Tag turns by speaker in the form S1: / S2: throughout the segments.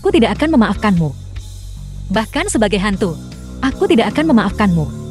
S1: Aku tidak akan memaafkanmu. Bahkan sebagai hantu, aku tidak akan memaafkanmu.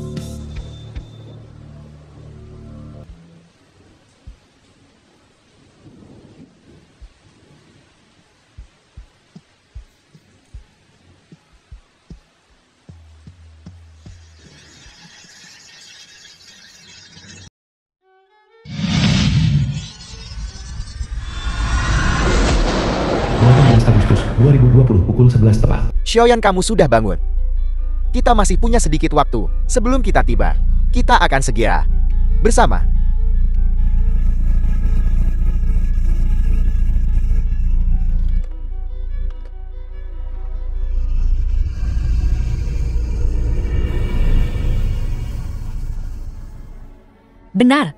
S2: Agustus 2020 pukul 11 tepat.
S3: Xiaoyan, kamu sudah bangun. Kita masih punya sedikit waktu. Sebelum kita tiba, kita akan segera bersama.
S1: Benar.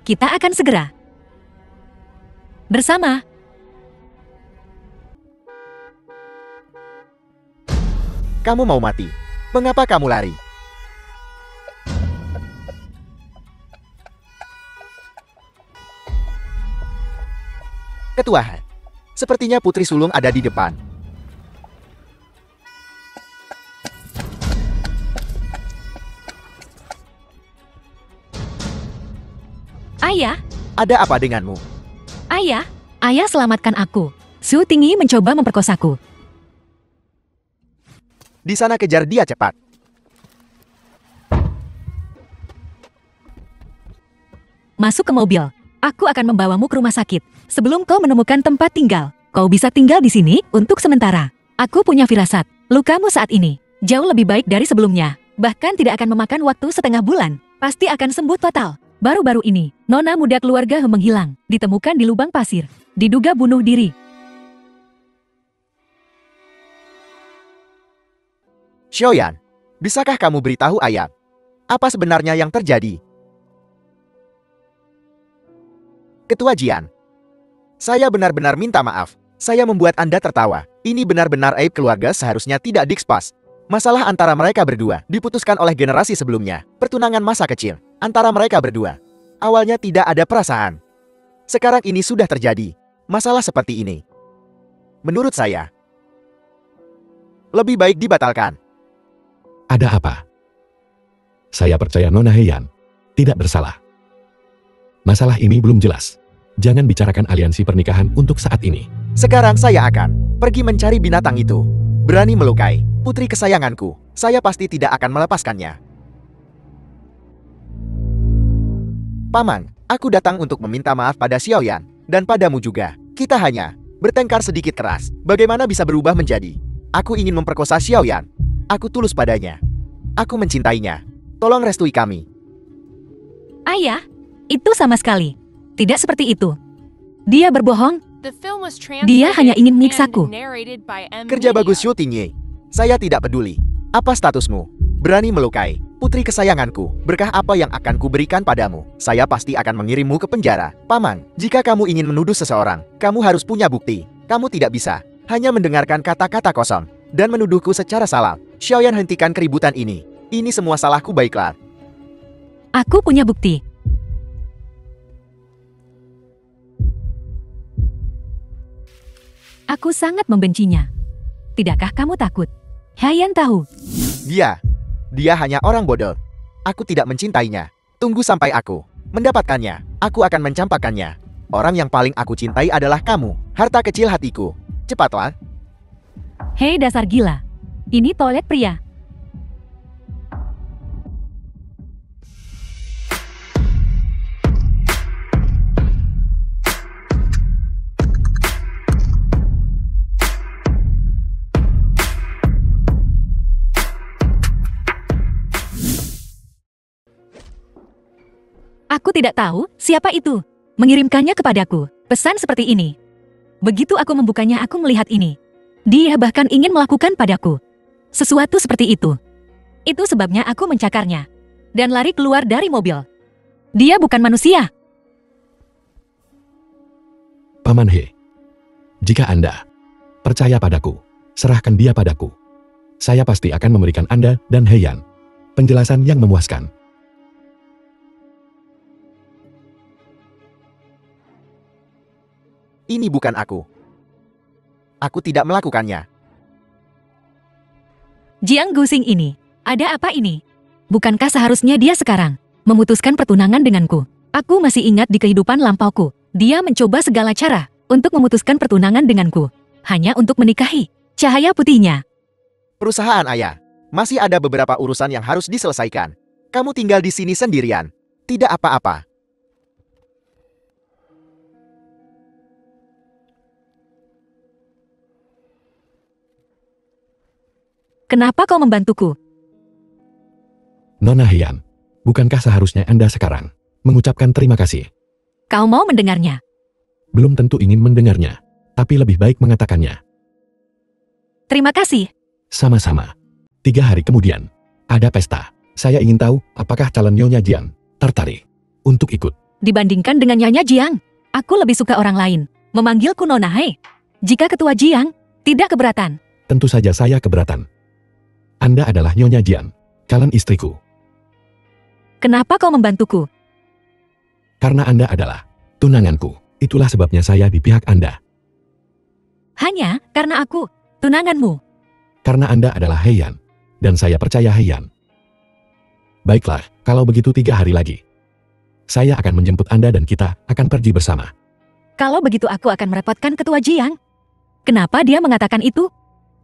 S1: Kita akan segera bersama.
S3: Kamu mau mati? Mengapa kamu lari? Ketua, sepertinya Putri Sulung ada di depan.
S1: Ayah,
S3: Ada apa denganmu?
S1: ayah, ayah selamatkan aku. Su Tingyi mencoba memperkosaku.
S3: Di sana kejar dia cepat.
S1: Masuk ke mobil. Aku akan membawamu ke rumah sakit. Sebelum kau menemukan tempat tinggal, kau bisa tinggal di sini untuk sementara. Aku punya firasat. Lukamu saat ini jauh lebih baik dari sebelumnya. Bahkan tidak akan memakan waktu setengah bulan. Pasti akan sembuh total. Baru-baru ini, nona muda keluarga He menghilang. Ditemukan di lubang pasir. Diduga bunuh diri.
S3: Xiaoyan, bisakah kamu beritahu ayah apa sebenarnya yang terjadi? Ketua Jian, saya benar-benar minta maaf. Saya membuat Anda tertawa. Ini benar-benar aib keluarga, seharusnya tidak diekspos. Masalah antara mereka berdua diputuskan oleh generasi sebelumnya. Pertunangan masa kecil antara mereka berdua. Awalnya tidak ada perasaan. Sekarang ini sudah terjadi masalah seperti ini. Menurut saya, lebih baik dibatalkan.
S2: Ada apa? Saya percaya Nona Heian tidak bersalah. Masalah ini belum jelas. Jangan bicarakan aliansi pernikahan untuk saat ini.
S3: Sekarang saya akan pergi mencari binatang itu. Berani melukai putri kesayanganku. Saya pasti tidak akan melepaskannya. Paman, aku datang untuk meminta maaf pada Xiaoyan dan padamu juga. Kita hanya bertengkar sedikit keras. Bagaimana bisa berubah menjadi aku ingin memperkosa Xiaoyan? Aku tulus padanya. Aku mencintainya. Tolong restui kami.
S1: Ayah, itu sama sekali tidak seperti itu. Dia berbohong. Dia hanya ingin menyiksaku.
S3: Kerja bagus Xu Tingyi. Saya tidak peduli apa statusmu. Berani melukai putri kesayanganku. Berkah apa yang akan kuberikan padamu? Saya pasti akan mengirimmu ke penjara. Paman, jika kamu ingin menuduh seseorang, kamu harus punya bukti. Kamu tidak bisa hanya mendengarkan kata-kata kosong dan menuduhku secara salah. Xiaoyan, hentikan keributan ini. Ini semua salahku, baiklah.
S1: Aku punya bukti. Aku sangat membencinya. Tidakkah kamu takut? Heian tahu.
S3: Dia hanya orang bodoh. Aku tidak mencintainya. Tunggu sampai aku mendapatkannya. Aku akan mencampakkannya. Orang yang paling aku cintai adalah kamu. Harta kecil hatiku. Cepatlah.
S1: Hei dasar gila. Ini toilet pria. Aku tidak tahu siapa itu. Mengirimkannya kepadaku. Pesan seperti ini. Begitu aku membukanya, aku melihat ini. Dia bahkan ingin melakukan padaku sesuatu seperti itu. Itu sebabnya aku mencakarnya dan lari keluar dari mobil. Dia bukan manusia.
S2: Paman He, jika Anda percaya padaku, serahkan dia padaku. Saya pasti akan memberikan Anda dan Heian penjelasan yang memuaskan.
S3: Ini bukan aku. Aku tidak melakukannya.
S1: Jiang Guxing ini, ada apa ini? Bukankah seharusnya dia sekarang memutuskan pertunangan denganku? Aku masih ingat di kehidupan lampauku, dia mencoba segala cara untuk memutuskan pertunangan denganku, hanya untuk menikahi cahaya putihnya.
S3: Perusahaan ayah, masih ada beberapa urusan yang harus diselesaikan. Kamu tinggal di sini sendirian. Tidak apa-apa.
S1: Kenapa kau membantuku?
S2: Nona Heian, bukankah seharusnya Anda sekarang mengucapkan terima kasih?
S1: Kau mau mendengarnya?
S2: Belum tentu ingin mendengarnya, tapi lebih baik mengatakannya.
S1: Terima kasih.
S2: Sama-sama. 3 hari kemudian, ada pesta. Saya ingin tahu apakah calon Nyonya Jiang tertarik untuk ikut.
S1: Dibandingkan dengan Nyonya Jiang, aku lebih suka orang lain memanggilku Nona Hei. Jika ketua Jiang tidak keberatan.
S2: Tentu saja saya keberatan. Anda adalah Nyonya Jiang, calon istriku.
S1: Kenapa kau membantuku?
S2: Karena Anda adalah tunanganku. Itulah sebabnya saya di pihak Anda.
S1: Hanya karena aku tunanganmu.
S2: Karena Anda adalah Heian, dan saya percaya Heian. Baiklah, kalau begitu 3 hari lagi. Saya akan menjemput Anda dan kita akan pergi bersama.
S1: Kalau begitu aku akan merepotkan ketua Jiang. Kenapa dia mengatakan itu?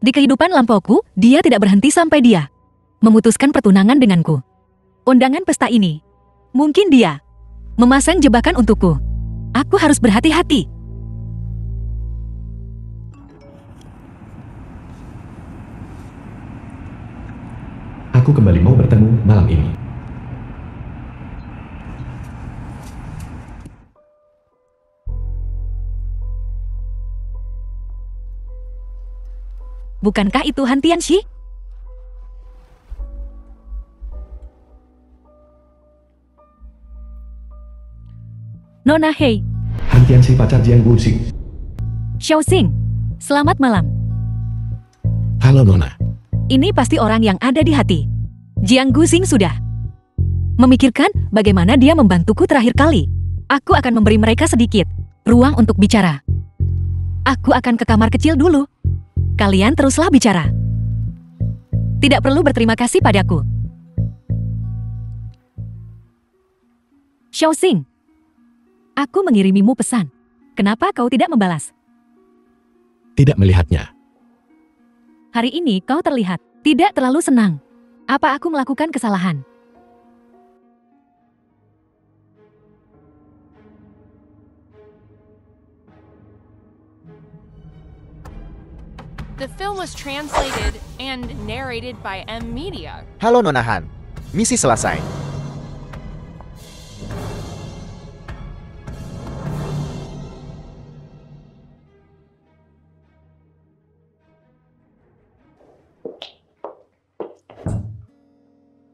S1: Di kehidupan lampauku, dia tidak berhenti sampai dia memutuskan pertunangan denganku. Undangan pesta ini, mungkin dia memasang jebakan untukku. Aku harus berhati-hati.
S2: Aku kembali mau bertemu malam ini.
S1: Bukankah itu Han Tianxi? Nona Hei,
S2: Han Tianxi pacar Jiang Guxing.
S1: Xiaoxing, selamat malam.
S2: Halo Nona.
S1: Ini pasti orang yang ada di hati. Jiang Guxing sudah memikirkan bagaimana dia membantuku terakhir kali. Aku akan memberi mereka sedikit ruang untuk bicara. Aku akan ke kamar kecil dulu. Kalian teruslah bicara. Tidak perlu berterima kasih padaku. Xiaoxing, aku mengirimimu pesan. Kenapa kau tidak membalas?
S2: Tidak melihatnya.
S1: Hari ini kau terlihat tidak terlalu senang. Apa aku melakukan kesalahan?
S4: The film was translated and narrated by M Media.
S3: Halo Nona Han. Misi selesai.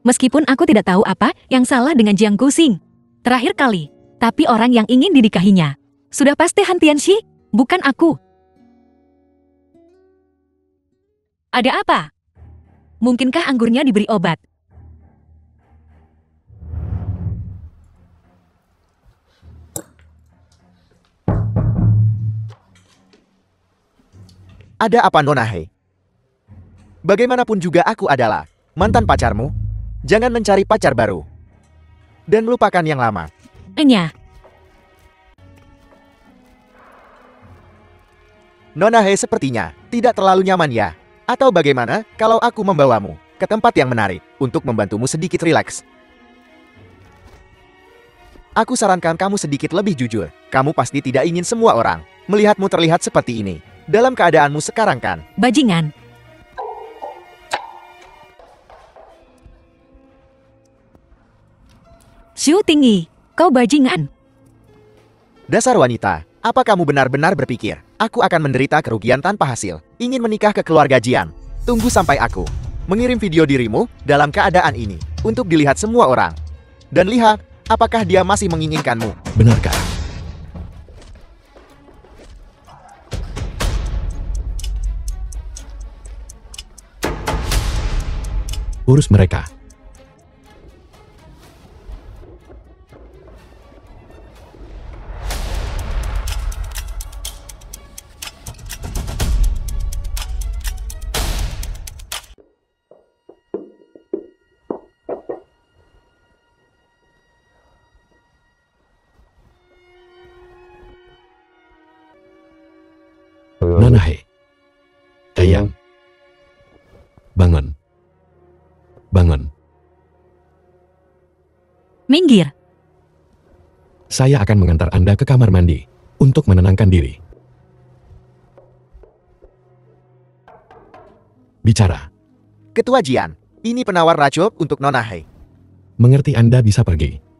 S1: Meskipun aku tidak tahu apa yang salah dengan Jiang Guxing terakhir kali, tapi orang yang ingin didikahinya sudah pasti Han Tianxi, bukan aku. Ada apa? Mungkinkah anggurnya diberi obat?
S3: Ada apa Nona Hei? Bagaimanapun juga aku adalah mantan pacarmu. Jangan mencari pacar baru. Dan lupakan yang lama.
S1: Enya,
S3: Nona Hei sepertinya tidak terlalu nyaman ya. Atau bagaimana kalau aku membawamu ke tempat yang menarik untuk membantumu sedikit rileks? Aku sarankan kamu sedikit lebih jujur. Kamu pasti tidak ingin semua orang melihatmu terlihat seperti ini dalam keadaanmu sekarang kan?
S1: bajingan. Xu Tingyi, kau bajingan.
S3: Dasar wanita, apa kamu benar-benar berpikir aku akan menderita kerugian tanpa hasil? Ingin menikah ke keluarga Jiang? Tunggu sampai aku mengirim video dirimu dalam keadaan ini untuk dilihat semua orang. Dan lihat, apakah dia masih menginginkanmu?
S2: Benarkah? Urus mereka. Nona He. Heyan. Bangun. Bangun.
S1: Minggir.
S2: Saya akan mengantar Anda ke kamar mandi untuk menenangkan diri. Bicara.
S3: Ketua Jian, ini penawar racun untuk Nona He.
S2: Mengerti Anda bisa pergi.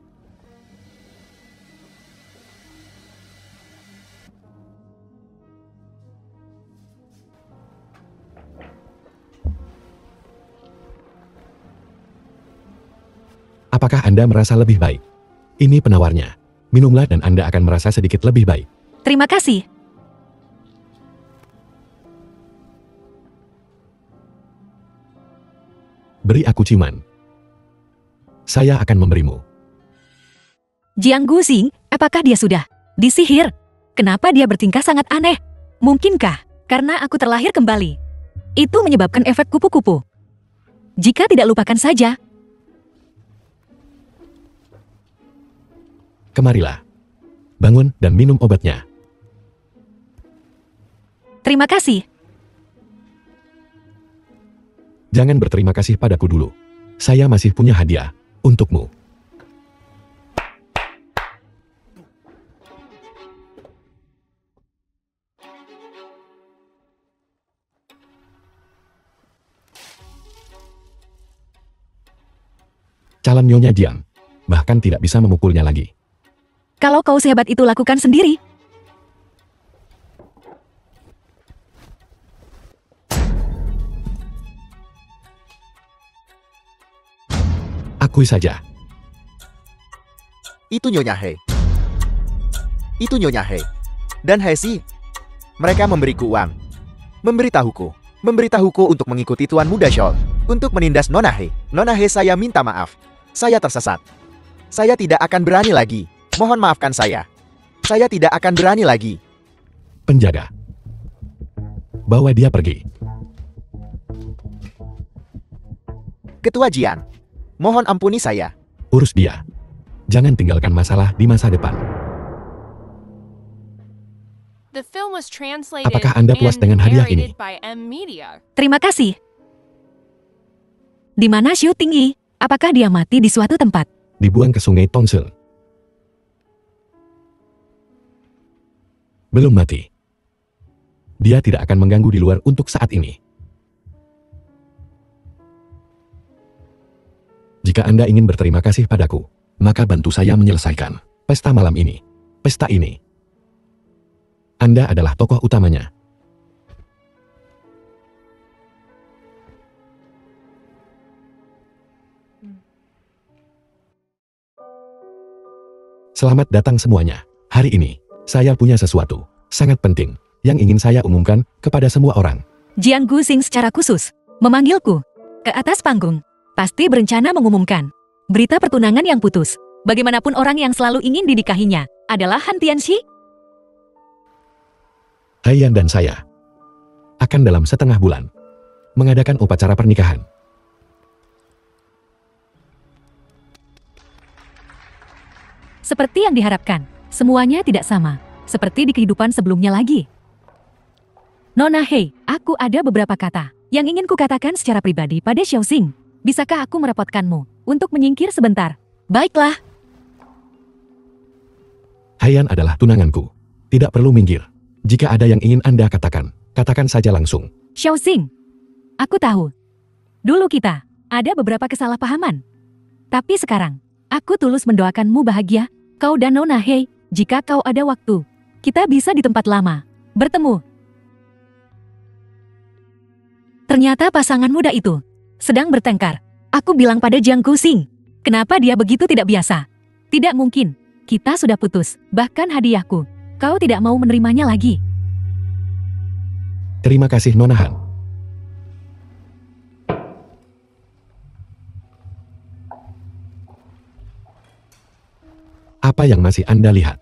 S2: Apakah Anda merasa lebih baik? Ini penawarnya. Minumlah dan Anda akan merasa sedikit lebih baik.
S1: Terima kasih.
S2: Beri aku ciuman. Saya akan memberimu.
S1: Jiang Guxing, apakah dia sudah disihir? Kenapa dia bertingkah sangat aneh? Mungkinkah karena aku terlahir kembali? Itu menyebabkan efek kupu-kupu. Jika tidak, lupakan saja.
S2: Kemarilah. Bangun dan minum obatnya.
S1: Terima kasih.
S2: Jangan berterima kasih padaku dulu. Saya masih punya hadiah untukmu. Calon Nyonya Jiang bahkan tidak bisa memukulnya lagi.
S1: Kalau kau sehebat itu, lakukan sendiri.
S2: Akui saja.
S3: Itu Nyonya He. Itu Nyonya He. Dan Hesi. Mereka memberiku uang. Memberitahuku untuk mengikuti Tuan Muda Shawl. Untuk menindas Nona He. Nona He, saya minta maaf. Saya tersesat. Saya tidak akan berani lagi. Mohon maafkan saya. Saya tidak akan berani lagi.
S2: Penjaga. Bawa dia pergi.
S3: Ketua Jian. Mohon ampuni saya.
S2: Urus dia. Jangan tinggalkan masalah di masa depan.
S4: The film was translated
S2: Apakah Anda puas
S4: and
S2: dengan hadiah ini?
S4: narrated by M Media.
S1: Terima kasih. Di mana Xiu Tingyi? Apakah dia mati di suatu tempat?
S2: Dibuang ke sungai Tonsel. Belum mati. Dia tidak akan mengganggu di luar untuk saat ini. Jika Anda ingin berterima kasih padaku, maka bantu saya menyelesaikan pesta malam ini. Pesta ini. Anda adalah tokoh utamanya. Selamat datang semuanya. Hari ini, saya punya sesuatu sangat penting yang ingin saya umumkan kepada semua orang.
S1: Jiang Guxing secara khusus memanggilku ke atas panggung. Pasti berencana mengumumkan berita pertunangan yang putus. Bagaimanapun orang yang selalu ingin dinikahinya adalah Han Tianxi.
S2: Haiyan dan saya akan dalam setengah bulan mengadakan upacara pernikahan.
S1: Seperti yang diharapkan, semuanya tidak sama, seperti di kehidupan sebelumnya lagi. Nona He, aku ada beberapa kata yang ingin kukatakan secara pribadi pada Xiaoxing. Bisakah aku merepotkanmu untuk menyingkir sebentar? Baiklah.
S2: Haiyan adalah tunanganku. Tidak perlu minggir. Jika ada yang ingin Anda katakan, katakan saja langsung.
S1: Xiaoxing, aku tahu. Dulu kita ada beberapa kesalahpahaman. Tapi sekarang, aku tulus mendoakanmu bahagia, kau dan Nona He. Jika kau ada waktu, kita bisa di tempat lama bertemu. Ternyata pasangan muda itu sedang bertengkar. Aku bilang pada Jiang Guxing, kenapa dia begitu tidak biasa? Tidak mungkin, kita sudah putus. Bahkan hadiahku, kau tidak mau menerimanya lagi.
S2: Terima kasih Nona Han. Apa yang masih Anda lihat?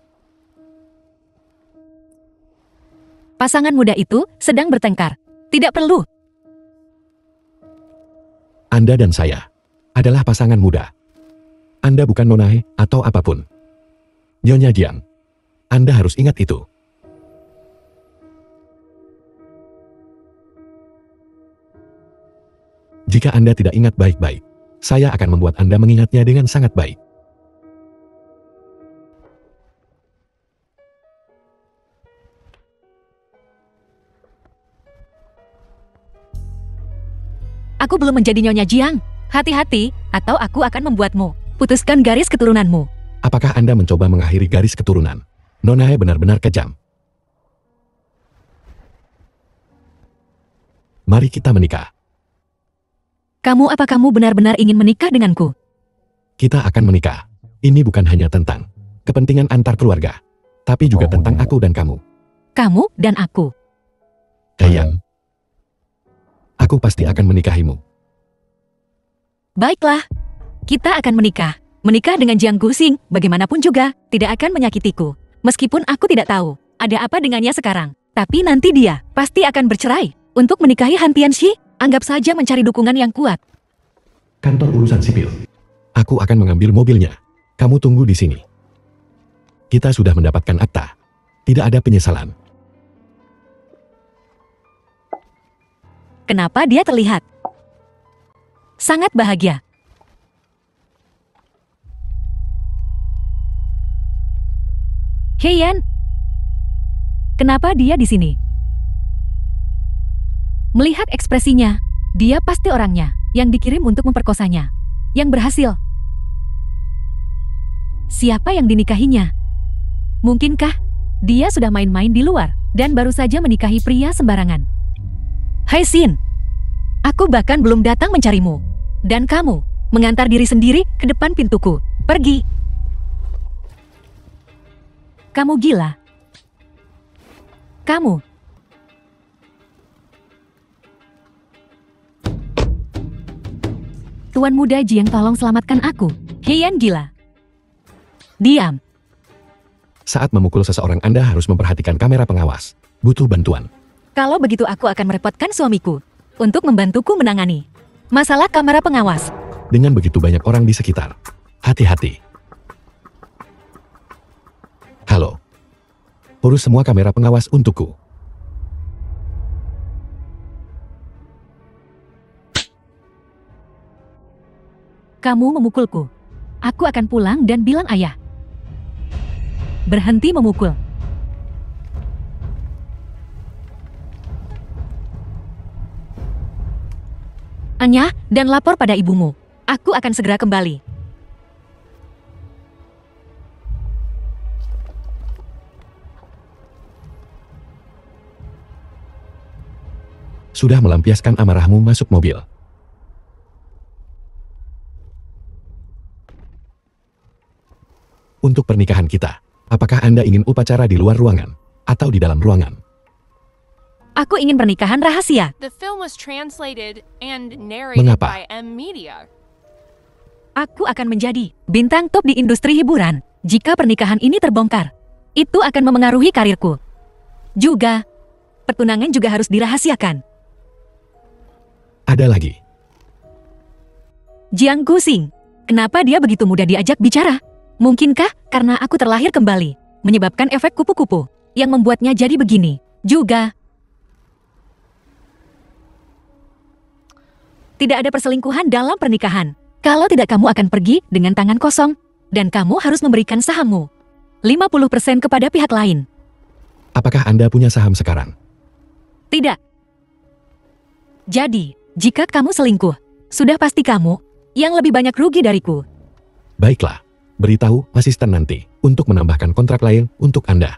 S1: Pasangan muda itu sedang bertengkar. Tidak perlu.
S2: Anda dan saya adalah pasangan muda. Anda bukan Nona He atau apapun. Nyonya Jiang, Anda harus ingat itu. Jika Anda tidak ingat baik-baik, saya akan membuat Anda mengingatnya dengan sangat baik.
S1: Aku belum menjadi Nyonya Jiang. Hati-hati, atau aku akan membuatmu putuskan garis keturunanmu.
S2: Apakah Anda mencoba mengakhiri garis keturunan? Nona He benar-benar kejam. Mari kita menikah.
S1: Apa kamu benar-benar ingin menikah denganku?
S2: Kita akan menikah. Ini bukan hanya tentang kepentingan antar keluarga, tapi juga tentang aku dan kamu.
S1: Kamu dan aku.
S2: Heyan. Aku pasti akan menikahimu.
S1: Baiklah, kita akan menikah. Menikah dengan Jiang Guxing, bagaimanapun juga, tidak akan menyakitiku. Meskipun aku tidak tahu, ada apa dengannya sekarang. Tapi nanti dia pasti akan bercerai. Untuk menikahi Han Tianxi, anggap saja mencari dukungan yang kuat.
S2: Kantor urusan sipil. Aku akan mengambil mobilnya. Kamu tunggu di sini. Kita sudah mendapatkan akta. Tidak ada penyesalan.
S1: Kenapa dia terlihat sangat bahagia? Heian, kenapa dia di sini? Melihat ekspresinya, dia pasti orangnya yang dikirim untuk memperkosanya, yang berhasil. Siapa yang dinikahinya? Mungkinkah dia sudah main-main di luar dan baru saja menikahi pria sembarangan? Hai Xin, aku bahkan belum datang mencarimu. Dan kamu mengantar diri sendiri ke depan pintuku. Pergi. Kamu gila. Kamu. Tuan muda Jiang, tolong selamatkan aku. Heian gila. Diam.
S2: Saat memukul seseorang Anda harus memperhatikan kamera pengawas. Butuh bantuan.
S1: Kalau begitu aku akan merepotkan suamiku untuk membantuku menangani masalah kamera pengawas.
S2: Dengan begitu banyak orang di sekitar. Hati-hati. Halo. Urus semua kamera pengawas untukku.
S1: Kamu memukulku. Aku akan pulang dan bilang ayah. Berhenti memukul. Anya, dan lapor pada ibumu. Aku akan segera kembali.
S2: Sudah melampiaskan amarahmu, masuk mobil. Untuk pernikahan kita, apakah Anda ingin upacara di luar ruangan atau di dalam ruangan?
S1: Aku ingin pernikahan rahasia.
S4: The film was translated and narrated
S2: Mengapa?
S4: by M Media.
S1: Aku akan menjadi bintang top di industri hiburan. Jika pernikahan ini terbongkar, itu akan memengaruhi karirku. Juga, pertunangan juga harus dirahasiakan.
S2: Ada lagi.
S1: Jiang Guxing, kenapa dia begitu mudah diajak bicara? Mungkinkah karena aku terlahir kembali, menyebabkan efek kupu-kupu yang membuatnya jadi begini? Juga, tidak ada perselingkuhan dalam pernikahan. Kalau tidak, kamu akan pergi dengan tangan kosong, dan kamu harus memberikan sahammu 50% kepada pihak lain.
S2: Apakah Anda punya saham sekarang?
S1: Tidak. Jadi, jika kamu selingkuh, sudah pasti kamu yang lebih banyak rugi dariku.
S2: Baiklah, beritahu asisten nanti untuk menambahkan kontrak lain untuk Anda.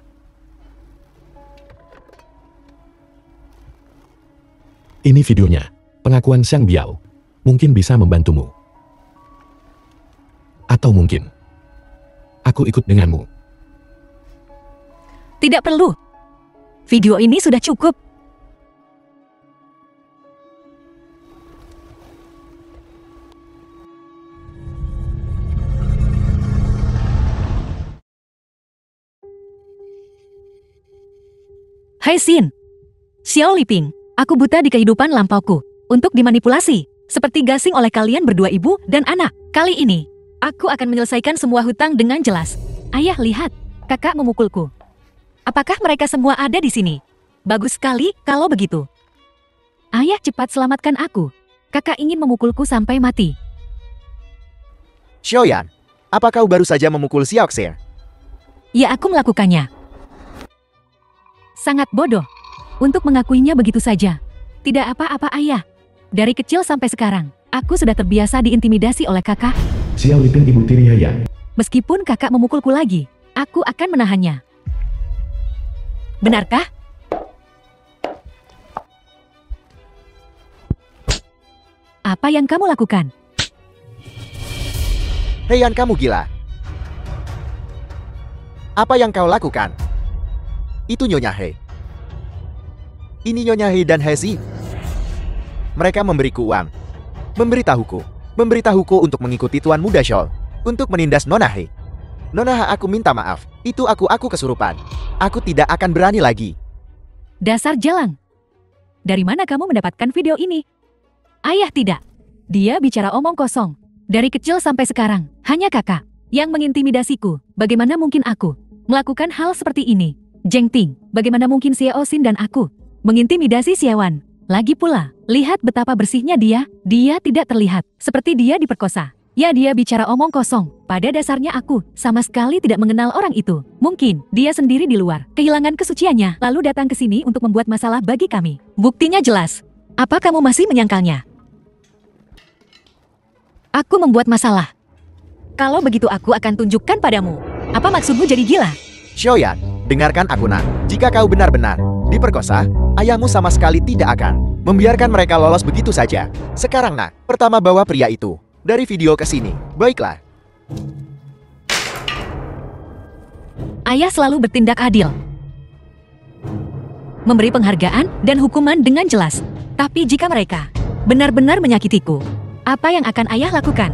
S2: Ini videonya, pengakuan Xiang Biao. Mungkin bisa membantumu. Atau mungkin, aku ikut denganmu.
S1: Tidak perlu. Video ini sudah cukup. Hai Xin. Xiao Liping, aku buta di kehidupan lampauku untuk dimanipulasi, seperti gasing oleh kalian berdua ibu dan anak. Kali ini, aku akan menyelesaikan semua hutang dengan jelas. Ayah, lihat, kakak memukulku. Apakah mereka semua ada di sini? Bagus sekali kalau begitu. Ayah, cepat selamatkan aku. Kakak ingin memukulku sampai mati.
S3: Xiaoyan, apa kau baru saja memukul Xiaoxie?
S1: Ya, aku melakukannya. Sangat bodoh. Untuk mengakuinya begitu saja. Tidak apa-apa, ayah. Dari kecil sampai sekarang, aku sudah terbiasa diintimidasi oleh kakak.
S2: Xiao Lipin ibu tiri Heian.
S1: Meskipun kakak memukulku lagi, aku akan menahannya. Benarkah? Apa yang kamu lakukan?
S3: Heian, kamu gila. Apa yang kau lakukan? Itu Nyonya Hei. Ini Nyonya Hei dan Hezi. Mereka memberiku uang. Memberitahuku untuk mengikuti Tuan Muda Shawl. Untuk menindas Nona Hei. Nona, aku minta maaf. Itu aku kesurupan. Aku tidak akan berani lagi.
S1: Dasar jalang. Dari mana kamu mendapatkan video ini? Ayah tidak. Dia bicara omong kosong. Dari kecil sampai sekarang, hanya kakak yang mengintimidasiku. Bagaimana mungkin aku melakukan hal seperti ini? Zheng Ting, bagaimana mungkin Xiao Xin dan aku mengintimidasi Xiaowan? Lagi pula, lihat betapa bersihnya dia. Dia tidak terlihat seperti dia diperkosa. Ya, dia bicara omong kosong. Pada dasarnya aku sama sekali tidak mengenal orang itu. Mungkin dia sendiri di luar, kehilangan kesuciannya, lalu datang ke sini untuk membuat masalah bagi kami. Buktinya jelas. Apa kamu masih menyangkalnya? Aku membuat masalah. Kalau begitu aku akan tunjukkan padamu. Apa maksudmu jadi gila?
S3: Xiaoyan, dengarkan aku, nak. Jika kau benar-benar diperkosa, ayahmu sama sekali tidak akan membiarkan mereka lolos begitu saja. Sekarang, nak, pertama bawa pria itu dari video ke sini. Baiklah.
S1: Ayah selalu bertindak adil. Memberi penghargaan dan hukuman dengan jelas. Tapi jika mereka benar-benar menyakitiku, apa yang akan ayah lakukan?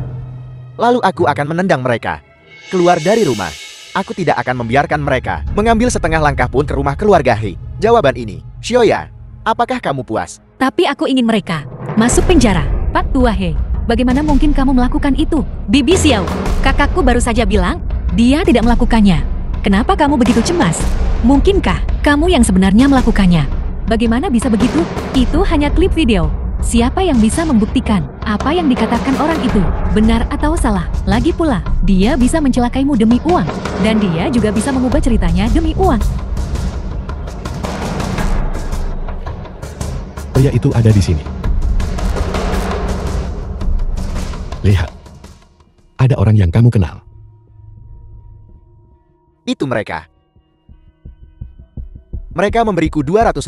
S3: Lalu aku akan menendang mereka keluar dari rumah. Aku tidak akan membiarkan mereka mengambil setengah langkah pun ke rumah keluarga Hei. Jawaban ini, Xiaoyan, apakah kamu puas?
S1: Tapi aku ingin mereka masuk penjara. Pak Tua Hei, bagaimana mungkin kamu melakukan itu? Bibi Xiao, kakakku baru saja bilang dia tidak melakukannya. Kenapa kamu begitu cemas? Mungkinkah kamu yang sebenarnya melakukannya? Bagaimana bisa begitu? Itu hanya klip video. Siapa yang bisa membuktikan apa yang dikatakan orang itu benar atau salah? Lagi pula, dia bisa mencelakaimu demi uang, dan dia juga bisa mengubah ceritanya demi uang.
S2: Pria itu ada di sini. Lihat. Ada orang yang kamu kenal.
S3: Itu mereka. Mereka memberiku 200.000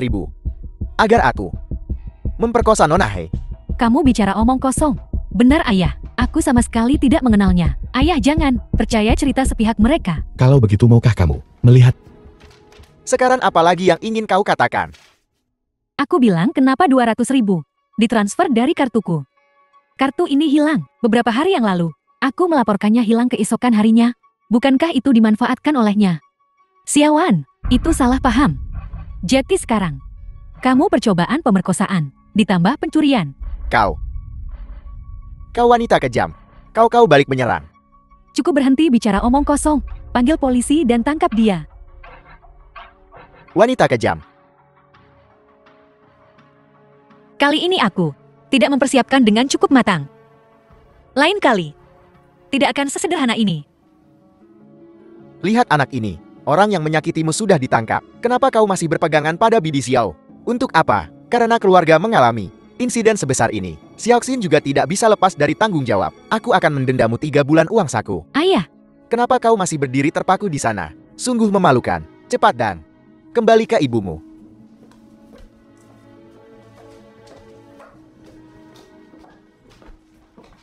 S3: agar aku memperkosa Nona Hei.
S1: Kamu bicara omong kosong. Benar, ayah. Aku sama sekali tidak mengenalnya. Ayah, jangan percaya cerita sepihak mereka.
S2: Kalau begitu, maukah kamu melihat?
S3: Sekarang apalagi yang ingin kau katakan?
S1: Aku bilang kenapa 200.000 ditransfer dari kartuku. Kartu ini hilang beberapa hari yang lalu. Aku melaporkannya hilang keesokan harinya. Bukankah itu dimanfaatkan olehnya? Xiaowan, itu salah paham. Jadi sekarang, kamu percobaan pemerkosaan, ditambah pencurian.
S3: Kau wanita kejam. Kau balik menyerang.
S1: Cukup berhenti bicara omong kosong. Panggil polisi dan tangkap dia.
S3: Wanita kejam.
S1: Kali ini aku tidak mempersiapkan dengan cukup matang. Lain kali, tidak akan sesederhana ini.
S3: Lihat anak ini. Orang yang menyakitimu sudah ditangkap. Kenapa kau masih berpegangan pada Bibi Xiao? Untuk apa? Karena keluarga mengalami insiden sebesar ini. Xiaoxin juga tidak bisa lepas dari tanggung jawab. Aku akan mendendamu 3 bulan uang saku.
S1: Ayah,
S3: Kenapa kau masih berdiri terpaku di sana? Sungguh memalukan. Cepat dan kembali ke ibumu.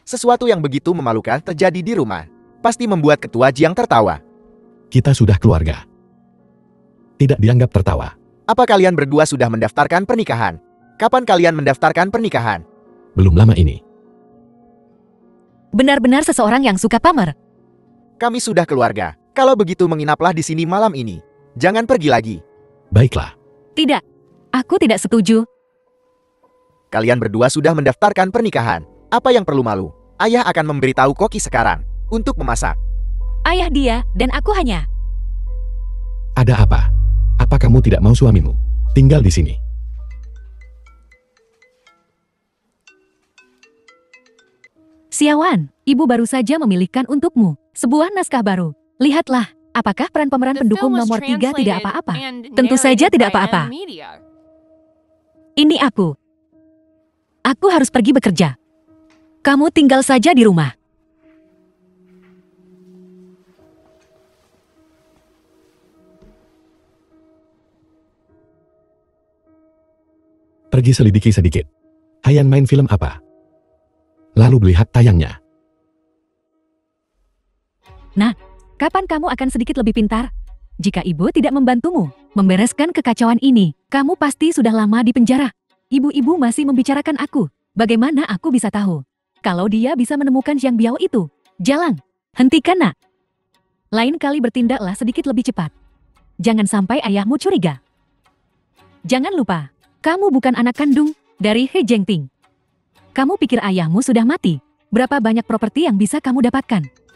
S3: Sesuatu yang begitu memalukan terjadi di rumah. Pasti membuat Ketua Jiang tertawa.
S2: Kita sudah keluarga. Tidak dianggap tertawa.
S3: Apa kalian berdua sudah mendaftarkan pernikahan? Kapan kalian mendaftarkan pernikahan?
S2: Belum lama ini.
S1: benar-benar seseorang yang suka pamer.
S3: Kami sudah keluarga. Kalau begitu menginaplah di sini malam ini. Jangan pergi lagi.
S2: Baiklah.
S1: Tidak, aku tidak setuju.
S3: Kalian berdua sudah mendaftarkan pernikahan. Apa yang perlu malu? Ayah akan memberitahu Koki sekarang untuk memasak.
S1: Ayah dia dan aku hanya.
S2: Ada apa? Apa kamu tidak mau suamimu tinggal di sini?
S1: Xiaowan, ibu baru saja memilihkan untukmu sebuah naskah baru. Lihatlah, apakah peran pemeran
S4: The
S1: pendukung
S4: film was
S1: nomor 3 tidak
S4: translated
S1: apa-apa?
S4: and
S1: Tentu saja
S4: narrated
S1: tidak
S4: by
S1: apa-apa.
S4: M Media.
S1: Ini aku. Aku harus pergi bekerja. Kamu tinggal saja di rumah.
S2: Pergi selidiki sedikit. Hayan main film apa? Lalu lihat tayangnya.
S1: Kapan kamu akan sedikit lebih pintar? Jika ibu tidak membantumu membereskan kekacauan ini, kamu pasti sudah lama di penjara. Ibu-ibu masih membicarakan aku. Bagaimana aku bisa tahu? Kalau dia bisa menemukan Zhang Biao itu. Jalang, hentikan nak. Lain kali bertindaklah sedikit lebih cepat. Jangan sampai ayahmu curiga. Jangan lupa, kamu bukan anak kandung dari He Jengting. Kamu pikir ayahmu sudah mati? Berapa banyak properti yang bisa kamu dapatkan?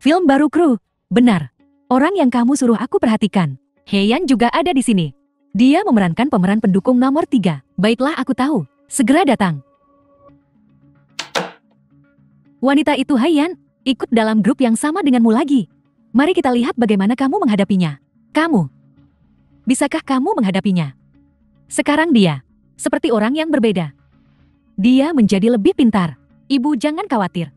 S1: Film baru kru. Benar. Orang yang kamu suruh aku perhatikan. Heian juga ada di sini. Dia memerankan pemeran pendukung nomor 3. Baiklah, aku tahu. Segera datang. Wanita itu Heian, ikut dalam grup yang sama denganmu lagi. Mari kita lihat bagaimana kamu menghadapinya. Kamu. Bisakah kamu menghadapinya? Sekarang dia, seperti orang yang berbeda. Dia menjadi lebih pintar. Ibu jangan khawatir.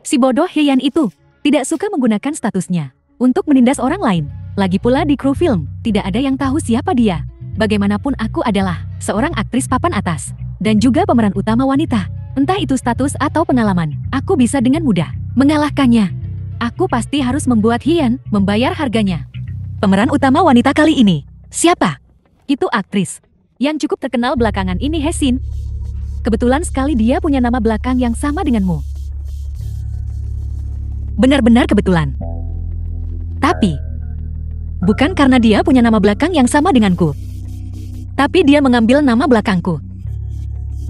S1: Si bodoh Heian itu tidak suka menggunakan statusnya untuk menindas orang lain. Lagi pula di kru film, tidak ada yang tahu siapa dia. Bagaimanapun aku adalah seorang aktris papan atas dan juga pemeran utama wanita. Entah itu status atau pengalaman, aku bisa dengan mudah mengalahkannya. Aku pasti harus membuat Heian membayar harganya. Pemeran utama wanita kali ini, siapa? Itu aktris yang cukup terkenal belakangan ini, He Xin. Kebetulan sekali dia punya nama belakang yang sama denganmu. Benar-benar kebetulan. Tapi, bukan karena dia punya nama belakang yang sama denganku. Tapi dia mengambil nama belakangku.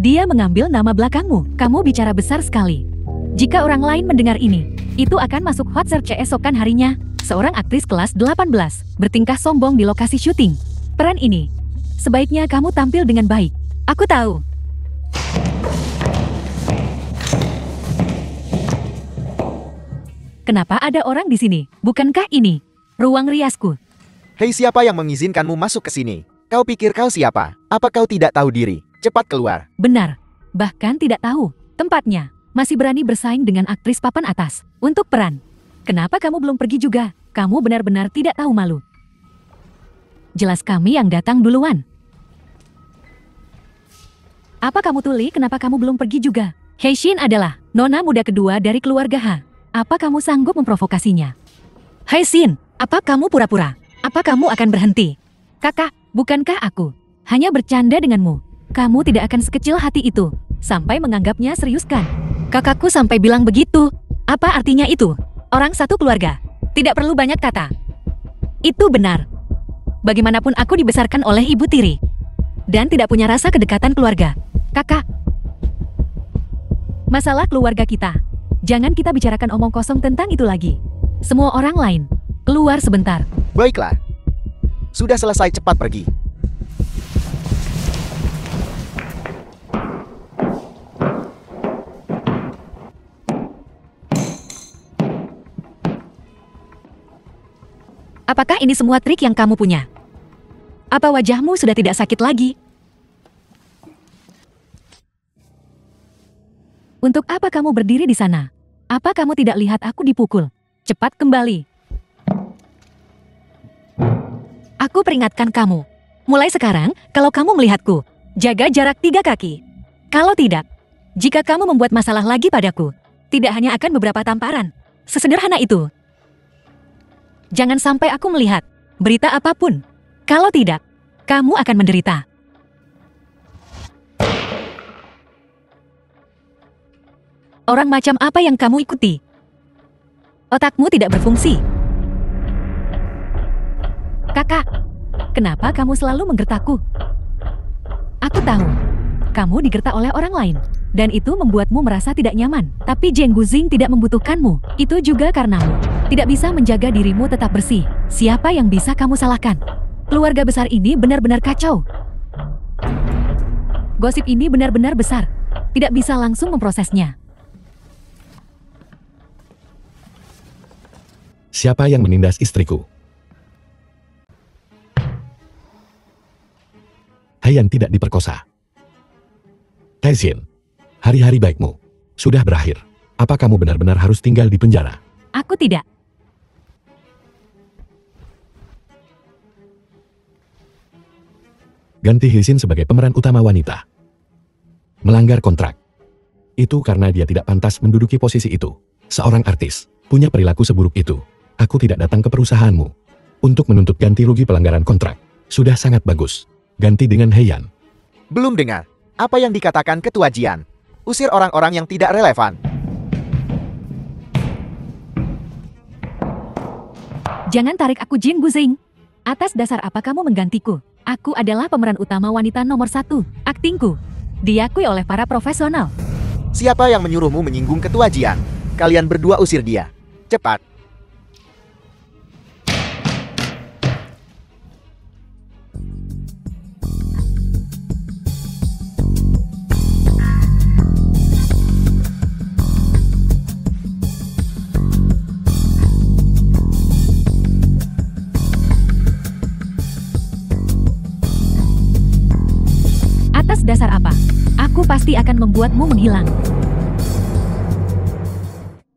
S1: Dia mengambil nama belakangmu. Kamu bicara besar sekali. Jika orang lain mendengar ini, itu akan masuk hot search esokan harinya. Seorang aktris kelas 18 bertingkah sombong di lokasi syuting. Peran ini, sebaiknya kamu tampil dengan baik. Aku tahu. Kenapa ada orang di sini? Bukankah ini ruang riasku?
S3: Hei, siapa yang mengizinkanmu masuk ke sini? Kau pikir kau siapa? Apa kau tidak tahu diri? Cepat keluar.
S1: Benar. Bahkan tidak tahu tempatnya. Masih berani bersaing dengan aktris papan atas untuk peran. Kenapa kamu belum pergi juga? Kamu benar-benar tidak tahu malu. Jelas kami yang datang duluan. Apa kamu tuli? Kenapa kamu belum pergi juga? He Xin adalah nona muda kedua dari keluarga Ha. Apa kamu sanggup memprovokasinya? He Xin, apa kamu pura-pura? Apa kamu akan berhenti? Kakak, bukankah aku hanya bercanda denganmu? Kamu tidak akan sekecil hati itu sampai menganggapnya serius kan? Kakakku sampai bilang begitu. Apa artinya itu? Orang satu keluarga. Tidak perlu banyak kata. Itu benar. Bagaimanapun aku dibesarkan oleh ibu tiri. Dan tidak punya rasa kedekatan keluarga. Kakak. Masalah keluarga kita. Jangan kita bicarakan omong kosong tentang itu lagi. Semua orang lain, keluar sebentar.
S3: Baiklah. Sudah selesai, cepat pergi.
S1: Apakah ini semua trik yang kamu punya? Apa wajahmu sudah tidak sakit lagi? Untuk apa kamu berdiri di sana? Apa kamu tidak lihat aku dipukul? Cepat kembali. Aku peringatkan kamu. Mulai sekarang, kalau kamu melihatku, jaga jarak 3 kaki. Kalau tidak, jika kamu membuat masalah lagi padaku, tidak hanya akan beberapa tamparan. Sesederhana itu. Jangan sampai aku melihat berita apapun. Kalau tidak, kamu akan menderita. Orang macam apa yang kamu ikuti? Otakmu tidak berfungsi. Kakak, kenapa kamu selalu menggertakku? Aku tahu, kamu digertak oleh orang lain, dan itu membuatmu merasa tidak nyaman. Tapi Zheng Guzing tidak membutuhkanmu. Itu juga karenamu tidak bisa menjaga dirimu tetap bersih. Siapa yang bisa kamu salahkan? Keluarga besar ini benar-benar kacau. Gosip ini benar-benar besar. Tidak bisa langsung memprosesnya.
S2: Siapa yang menindas istriku? Haiyan tidak diperkosa. Taizin, hari-hari baikmu sudah berakhir. Apa kamu benar-benar harus tinggal di penjara?
S1: Aku tidak.
S2: Ganti Hyesin sebagai pemeran utama wanita. Melanggar kontrak. Itu karena dia tidak pantas menduduki posisi itu. Seorang artis punya perilaku seburuk itu. Aku tidak datang ke perusahaanmu untuk menuntut ganti rugi pelanggaran kontrak. Sudah sangat bagus. Ganti dengan Haiyan.
S3: Belum dengar apa yang dikatakan Ketua Jian. Usir orang-orang yang tidak relevan.
S1: Jangan tarik aku Jin Guzing. Atas dasar apa kamu menggantiku? Aku adalah pemeran utama wanita nomor 1. Aktingku diakui oleh para profesional.
S3: Siapa yang menyuruhmu menyinggung Ketua Jian? Kalian berdua usir dia. Cepat.
S1: Atas dasar apa? Aku pasti akan membuatmu menghilang.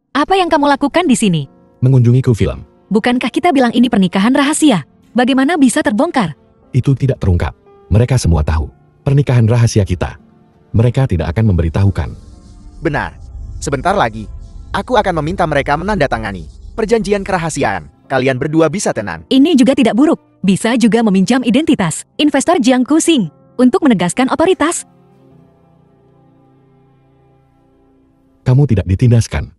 S1: Apa yang kamu lakukan di sini?
S2: Mengunjungi kru film.
S1: Bukankah kita bilang ini pernikahan rahasia? Bagaimana bisa terbongkar?
S2: Itu tidak terungkap. Mereka semua tahu. Pernikahan rahasia kita. Mereka tidak akan memberitahukan.
S3: Benar. Sebentar lagi, aku akan meminta mereka menandatangani perjanjian kerahasiaan. Kalian berdua bisa tenang.
S1: Ini juga tidak buruk. Bisa juga meminjam identitas investor Jiang Kuxing untuk menegaskan otoritas.
S2: Kamu tidak ditindaskan.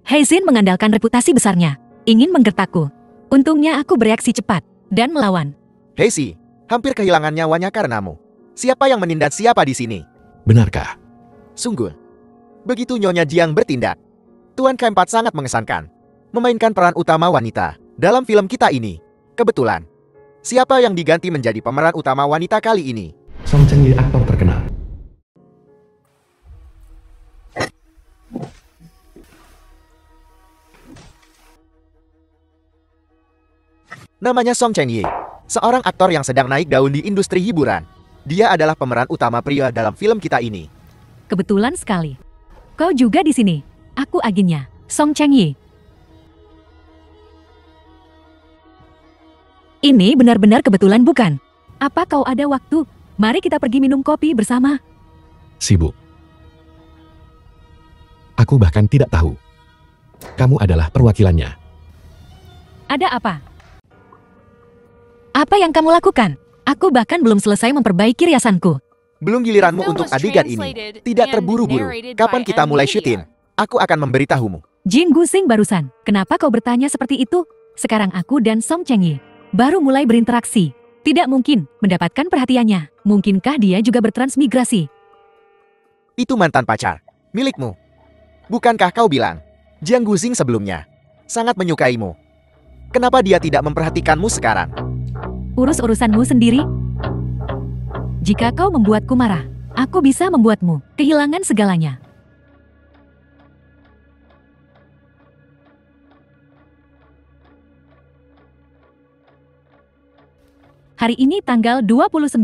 S1: Haizin mengandalkan reputasi besarnya, ingin menggertakku. Untungnya aku bereaksi cepat dan melawan.
S3: Heisi, hampir kehilangan nyawanya karenamu. Siapa yang menindas siapa di sini?
S2: Benarkah?
S3: Sungguh. Begitu Nyonya Jiang bertindak. Tuan Keempat sangat mengesankan. Memainkan peran utama wanita dalam film kita ini. Kebetulan. Siapa yang diganti menjadi pemeran utama wanita kali ini?
S2: Song Cheng-yi, aktor terkenal.
S3: Namanya Song Cheng-yi, seorang aktor yang sedang naik daun di industri hiburan. Dia adalah pemeran utama pria dalam film kita ini.
S1: Kebetulan sekali. Kau juga di sini. Aku agennya, Song Cheng-yi. Ini benar-benar kebetulan bukan? Apa kau ada waktu? Mari kita pergi minum kopi bersama.
S2: Sibuk. Aku bahkan tidak tahu. Kamu adalah perwakilannya.
S1: Ada apa? Apa yang kamu lakukan? Aku bahkan belum selesai memperbaiki riasanku.
S3: Belum giliranmu untuk adegan ini. Tidak terburu-buru. Kapan kita mulai syuting? Aku akan memberitahumu.
S1: Jin Guzing barusan. Kenapa kau bertanya seperti itu? Sekarang aku dan Song Cheng-yi baru mulai berinteraksi. Tidak mungkin mendapatkan perhatiannya. Mungkinkah dia juga bertransmigrasi?
S3: Itu mantan pacar milikmu. Bukankah kau bilang Jiang Guzing sebelumnya sangat menyukaimu? Kenapa dia tidak memperhatikanmu sekarang?
S1: Urus urusanmu sendiri. Jika kau membuatku marah, aku bisa membuatmu kehilangan segalanya. Hari ini tanggal 29.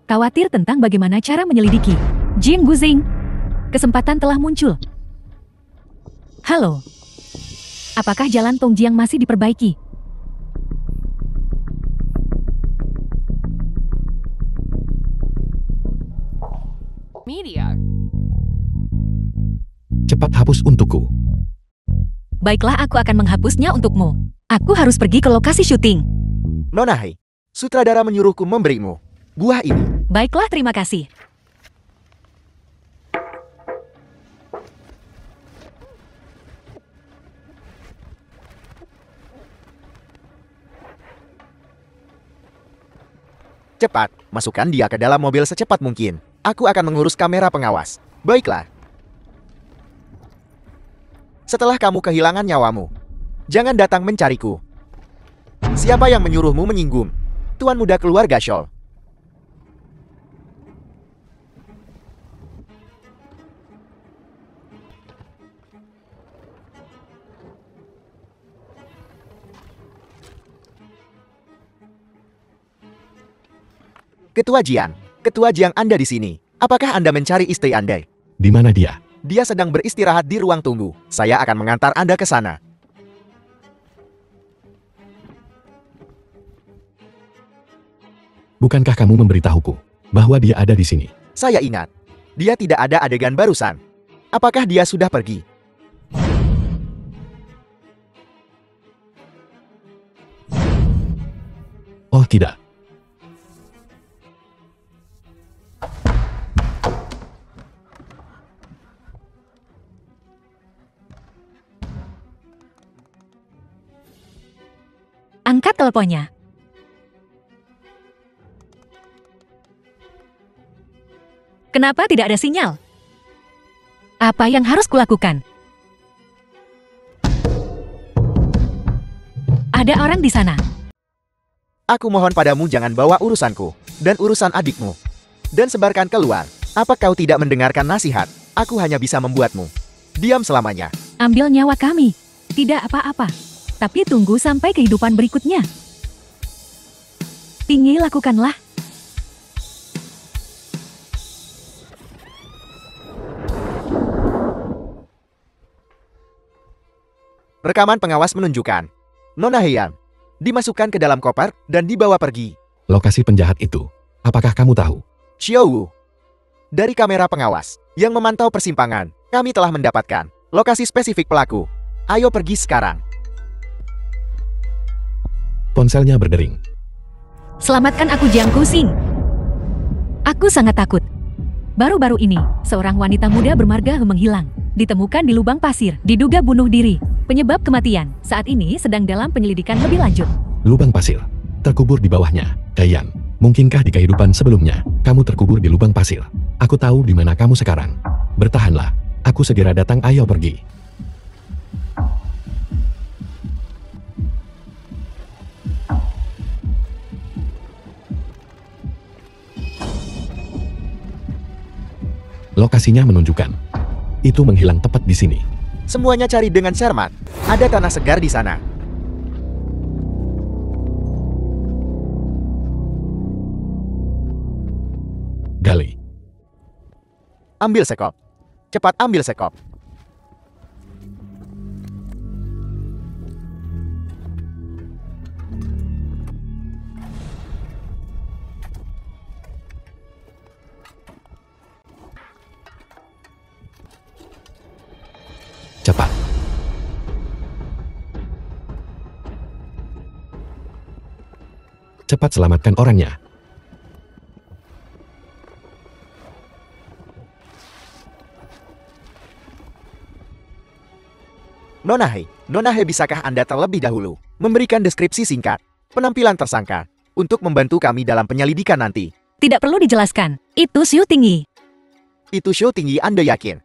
S1: Khawatir tentang bagaimana cara menyelidiki Jin Guzing. Kesempatan telah muncul. Halo. Apakah jalan Tongjiang masih diperbaiki?
S4: Media.
S2: Cepat hapus untukku.
S1: Baiklah, aku akan menghapusnya untukmu. Aku harus pergi ke lokasi syuting.
S3: Nona Hai, sutradara menyuruhku memberimu buah ini.
S1: Baiklah, terima kasih.
S3: Cepat, masukkan dia ke dalam mobil secepat mungkin. Aku akan mengurus kamera pengawas. Baiklah. Setelah kamu kehilangan nyawamu, jangan datang mencariku. Siapa yang menyuruhmu menyinggung Tuan muda keluarga Scholl? Ketua Jiang Anda di sini. Apakah Anda mencari istri Anda?
S2: Di mana dia?
S3: Dia sedang beristirahat di ruang tunggu. Saya akan mengantar Anda ke sana.
S2: Bukankah kamu memberitahuku bahwa dia ada di sini?
S3: Saya ingat. Dia tidak ada adegan barusan. Apakah dia sudah pergi?
S2: Oh tidak.
S1: Angkat teleponnya. Kenapa tidak ada sinyal? Apa yang harus kulakukan? Ada orang di sana.
S3: Aku mohon padamu jangan bawa urusanku dan urusan adikmu. Dan sebarkan keluar. Apa kau tidak mendengarkan nasihat? Aku hanya bisa membuatmu diam selamanya.
S1: Ambil nyawa kami. Tidak apa-apa. Tapi tunggu sampai kehidupan berikutnya. Tinggi lakukanlah.
S3: Rekaman pengawas menunjukkan Nona Heian dimasukkan ke dalam koper dan dibawa pergi.
S2: Lokasi penjahat itu, apakah kamu tahu?
S3: Xiao Wu. Dari kamera pengawas yang memantau persimpangan, kami telah mendapatkan lokasi spesifik pelaku. Ayo pergi sekarang.
S2: Ponselnya berdering.
S1: Selamatkan aku Jiang Kuxing. Aku sangat takut. Baru-baru ini, seorang wanita muda bermarga menghilang. Ditemukan di lubang pasir, diduga bunuh diri. Penyebab kematian saat ini sedang dalam penyelidikan lebih lanjut.
S2: Lubang pasir, terkubur di bawahnya. Dayan, mungkinkah di kehidupan sebelumnya, kamu terkubur di lubang pasir? Aku tahu di mana kamu sekarang. Bertahanlah, aku segera datang, ayo pergi. Lokasinya menunjukkan. Itu menghilang tepat di sini.
S3: Semuanya cari dengan cermat. Ada tanah segar di sana.
S2: Gali.
S3: Ambil sekop. Cepat ambil sekop.
S2: Cepat. Cepat selamatkan orangnya.
S3: Nona Hei, bisakah Anda terlebih dahulu memberikan deskripsi singkat penampilan tersangka untuk membantu kami dalam penyelidikan nanti?
S1: Tidak perlu dijelaskan. Itu Xiu Tinggi.
S3: Itu Xiu Tinggi, Anda yakin?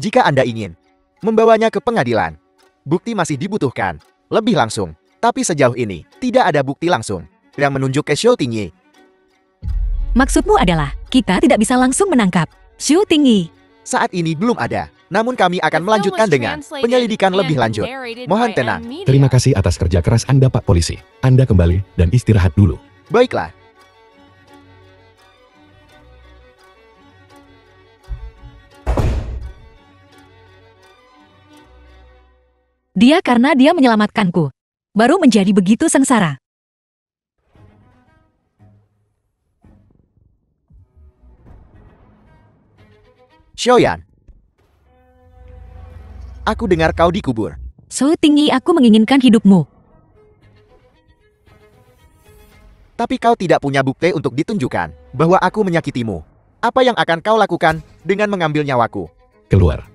S3: Jika Anda ingin membawanya ke pengadilan, bukti masih dibutuhkan lebih langsung. Tapi sejauh ini, tidak ada bukti langsung yang menunjuk ke Xiu Tinggi.
S1: Maksudmu adalah, kita tidak bisa langsung menangkap Xiu Tinggi.
S3: Saat ini belum ada, namun kami akan melanjutkan dengan penyelidikan lebih lanjut. Mohon tenang.
S2: Terima kasih atas kerja keras Anda, Pak Polisi. Anda kembali dan istirahat dulu.
S3: Baiklah.
S1: Dia karena dia menyelamatkanku. Baru menjadi begitu sengsara.
S3: Xiaoyan. Aku dengar kau dikubur.
S1: Xiu Tinggi, aku menginginkan hidupmu.
S3: Tapi kau tidak punya bukti untuk ditunjukkan bahwa aku menyakitimu. Apa yang akan kau lakukan dengan mengambil nyawaku?
S2: Keluar.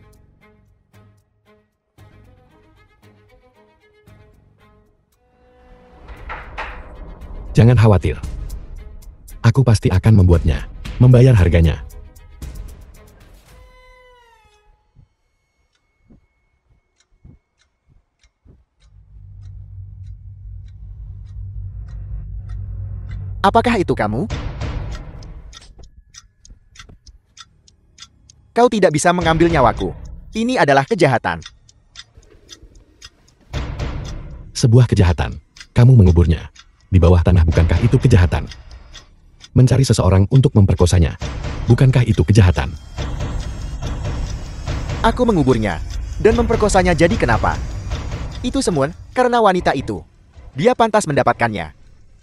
S2: Jangan khawatir. Aku pasti akan membuatnya. Membayar harganya.
S3: Apakah itu kamu? Kau tidak bisa mengambil nyawaku. Ini adalah kejahatan.
S2: Sebuah kejahatan. Kamu menguburnya. di bawah tanah, bukankah itu kejahatan? Mencari seseorang untuk memperkosanya, bukankah itu kejahatan?
S3: Aku menguburnya dan memperkosanya, jadi kenapa? Itu semua karena wanita itu. Dia pantas mendapatkannya.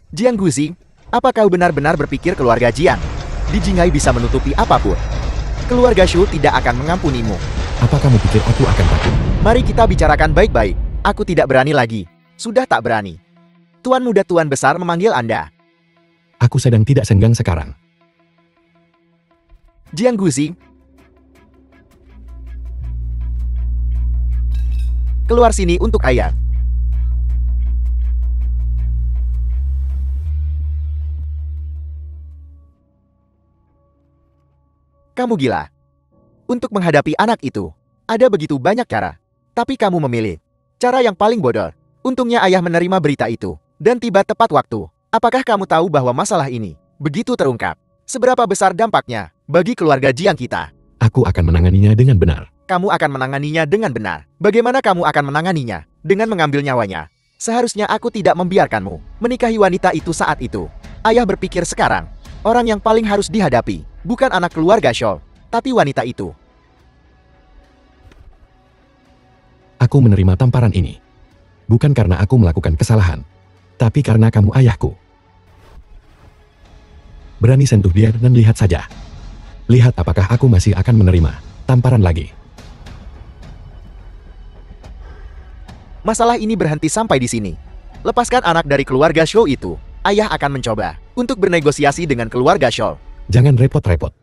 S3: Jiang Guxing, apa kau benar-benar berpikir keluarga Jiang di Jinghai bisa menutupi apapun? Keluarga Shu tidak akan mengampunimu.
S2: Apa kamu pikir aku akan takut?
S3: Mari kita bicarakan baik-baik. Aku tidak berani lagi. Sudah tak berani. Tuan muda Tuan besar memanggil Anda.
S2: Aku sedang tidak senggang sekarang.
S3: Jiang Guxing, keluar sini untuk ayah. Kamu gila. Untuk menghadapi anak itu, ada begitu banyak cara. Tapi kamu memilih cara yang paling bodoh. Untungnya ayah menerima berita itu dan tiba tepat waktu. Apakah kamu tahu bahwa masalah ini begitu terungkap, seberapa besar dampaknya bagi keluarga Jiang kita?
S2: Aku akan menanganinya dengan benar.
S3: Kamu akan menanganinya dengan benar. Bagaimana kamu akan menanganinya? Dengan mengambil nyawanya. Seharusnya aku tidak membiarkanmu menikahi wanita itu saat itu. Ayah berpikir sekarang, orang yang paling harus dihadapi bukan anak keluarga Shaw, tapi wanita itu.
S2: Aku menerima tamparan ini. Bukan karena aku melakukan kesalahan, tapi karena kamu ayahku. Berani sentuh dia dan lihat saja. Lihat apakah aku masih akan menerima tamparan lagi.
S3: Masalah ini berhenti sampai di sini. Lepaskan anak dari keluarga Shaw itu. Ayah akan mencoba untuk bernegosiasi dengan keluarga Shaw.
S2: Jangan repot-repot.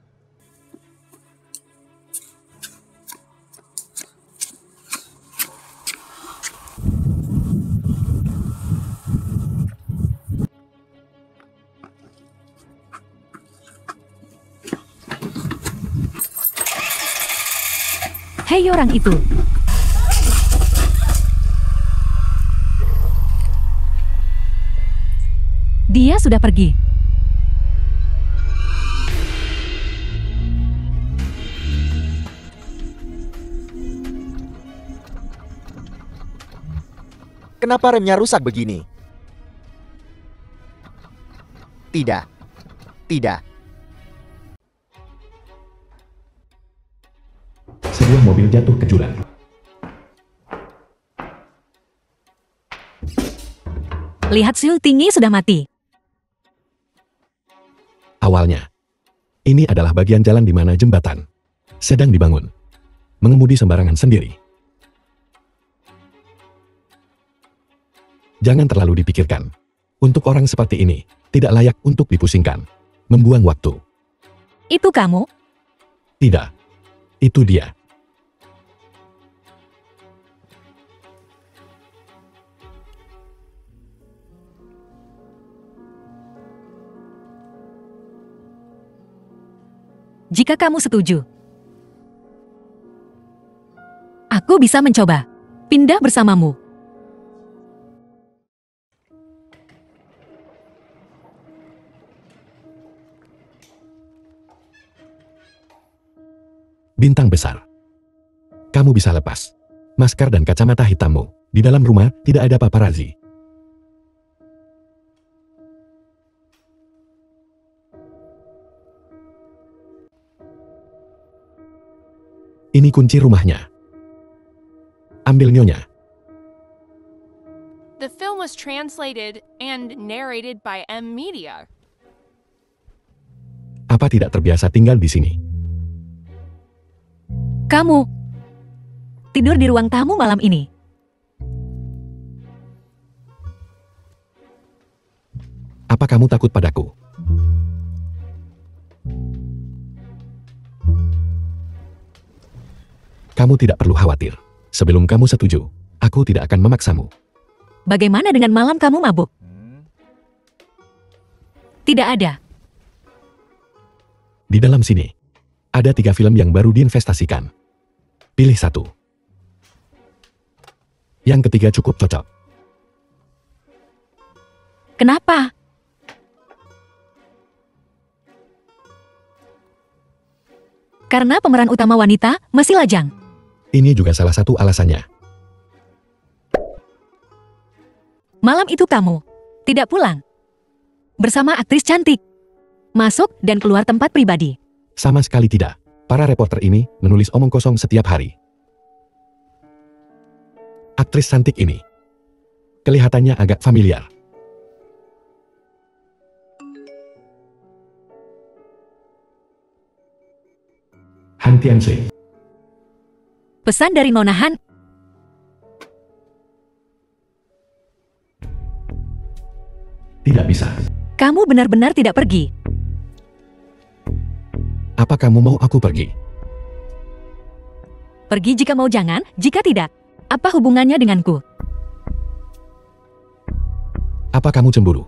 S1: Hei orang itu. Dia sudah pergi.
S3: Kenapa remnya rusak begini? Tidak. Tidak.
S2: Sebuah mobil jatuh ke jurang.
S1: Lihat Xiu Tinggi sudah mati.
S2: Awalnya, ini adalah bagian jalan di mana jembatan sedang dibangun. Mengemudi sembarangan sendiri. Jangan terlalu dipikirkan. Untuk orang seperti ini, tidak layak untuk dipusingkan. Membuang waktu.
S1: Itu kamu?
S2: Tidak. Itu dia.
S1: Jika kamu setuju, aku bisa mencoba pindah bersamamu.
S2: Bintang besar. Kamu bisa lepas masker dan kacamata hitammu. Di dalam rumah tidak ada paparazi. Ini kunci rumahnya. Ambil nyonya.
S4: The film was translated and narrated by M Media.
S2: Apa tidak terbiasa tinggal di sini?
S1: Kamu tidur di ruang tamu malam ini.
S2: Apa kamu takut padaku? Kamu tidak perlu khawatir. Sebelum kamu setuju, aku tidak akan memaksamu.
S1: Bagaimana dengan malam kamu mabuk? Tidak ada.
S2: Di dalam sini, ada 3 film yang baru diinvestasikan. Pilih satu. Yang ketiga cukup cocok.
S1: Kenapa? Karena pemeran utama wanita masih lajang.
S2: Ini juga salah satu alasannya.
S1: Malam itu kamu tidak pulang. bersama aktris cantik. Masuk dan keluar tempat pribadi.
S2: Sama sekali tidak. Para reporter ini menulis omong kosong setiap hari. Aktris cantik ini kelihatannya agak familiar. Han Tianse.
S1: Pesan dari Nona Han.
S2: Tidak bisa.
S1: Kamu benar-benar tidak pergi.
S2: Apa kamu mau aku pergi?
S1: Pergi jika mau, jangan jika tidak. Apa hubungannya denganku?
S2: Apa kamu cemburu?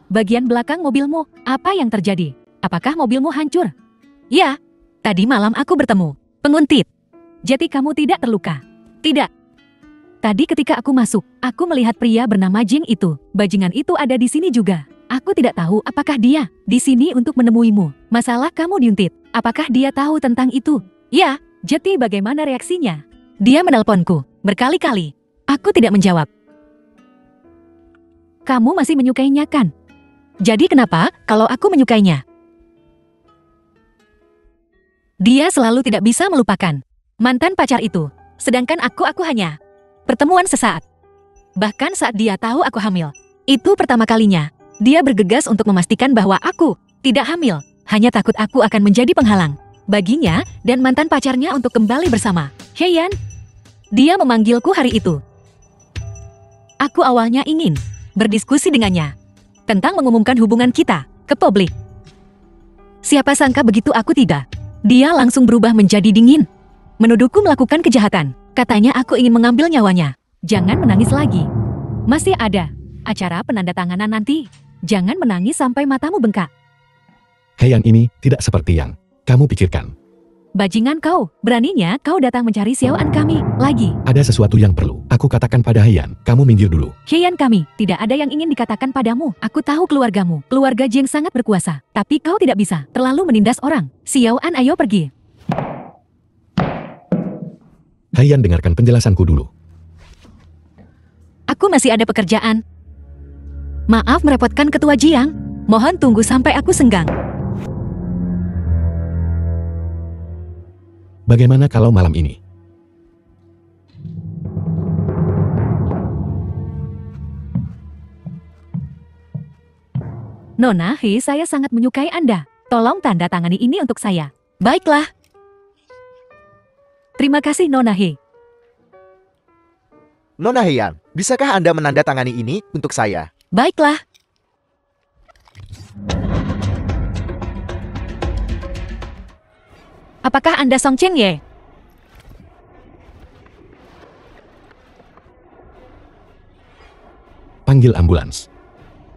S1: Bagian belakang mobilmu, apa yang terjadi? Apakah mobilmu hancur? Ya, tadi malam aku bertemu penguntit. Jadi kamu tidak terluka? Tidak. Tadi ketika aku masuk, aku melihat pria bernama Jing itu. Bajingan itu ada di sini juga. Aku tidak tahu apakah dia di sini untuk menemuimu. Masalah kamu diuntit. Apakah dia tahu tentang itu? Ya, jadi bagaimana reaksinya? Dia menelponku berkali-kali. Aku tidak menjawab. Kamu masih menyukainya kan? Jadi kenapa kalau aku menyukainya? Dia selalu tidak bisa melupakan mantan pacar itu. Sedangkan aku hanya pertemuan sesaat. Bahkan saat dia tahu aku hamil, itu pertama kalinya dia bergegas untuk memastikan bahwa aku tidak hamil. Hanya takut aku akan menjadi penghalang baginya dan mantan pacarnya untuk kembali bersama. Heian, dia memanggilku hari itu. Aku awalnya ingin berdiskusi dengannya tentang mengumumkan hubungan kita ke publik. Siapa sangka begitu aku tiba, dia langsung berubah menjadi dingin. Menuduhku melakukan kejahatan. Katanya aku ingin mengambil nyawanya. Jangan menangis lagi. Masih ada acara penandatanganan nanti. Jangan menangis sampai matamu bengkak.
S2: Heian ini tidak seperti yang kamu pikirkan.
S1: Bajingan kau, beraninya kau datang mencari Xiaoan kami lagi.
S2: Ada sesuatu yang perlu aku katakan pada Heian. Kamu minggir dulu.
S1: Heian kami, tidak ada yang ingin dikatakan padamu. Aku tahu keluargamu. Keluarga Jing sangat berkuasa. Tapi kau tidak bisa terlalu menindas orang. Xiaoan, ayo pergi.
S2: Heian, dengarkan penjelasanku dulu.
S1: Aku masih ada pekerjaan. Maaf merepotkan Ketua Jiang. Mohon tunggu sampai aku senggang.
S2: Bagaimana kalau malam ini?
S1: Nona He, saya sangat menyukai Anda. Tolong tanda tangani ini untuk saya. Baiklah. Terima kasih Nona He.
S3: Nona Heian, bisakah Anda menandatangani ini untuk saya?
S1: Baiklah. Apakah Anda Song Cheng Ye?
S2: Panggil ambulans.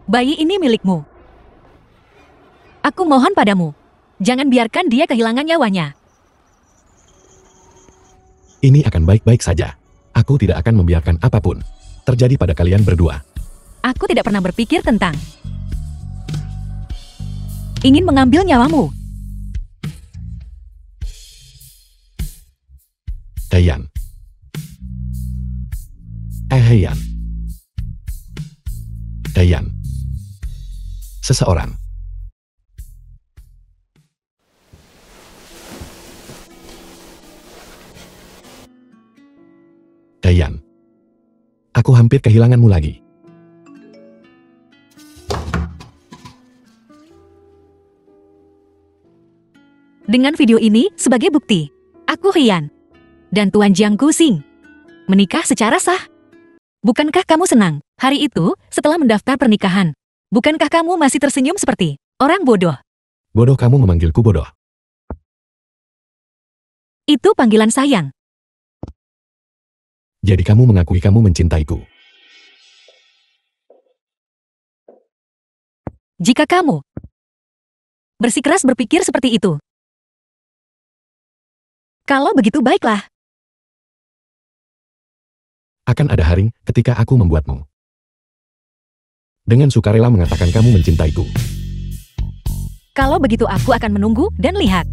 S1: Bayi ini milikmu. Aku mohon padamu, jangan biarkan dia kehilangan nyawanya.
S2: Ini akan baik-baik saja. Aku tidak akan membiarkan apapun terjadi pada kalian berdua.
S1: Aku tidak pernah berpikir tentang ingin mengambil nyawamu.
S2: Heian. Heian. Heian. Seseorang. Heian. Aku hampir kehilanganmu lagi.
S1: Dengan video ini sebagai bukti, aku Heian dan Tuan Jiang Guxing menikah secara sah. Bukankah kamu senang hari itu setelah mendaftar pernikahan? Bukankah kamu masih tersenyum seperti orang bodoh?
S2: Bodoh, kamu memanggilku bodoh.
S1: Itu panggilan sayang.
S2: Jadi kamu mengakui kamu mencintaiku.
S1: Jika kamu bersikeras berpikir seperti itu. Kalau begitu baiklah.
S2: Akan ada hari ketika aku membuatmu dengan sukarela mengatakan kamu mencintaiku.
S1: Kalau begitu aku akan menunggu dan lihat.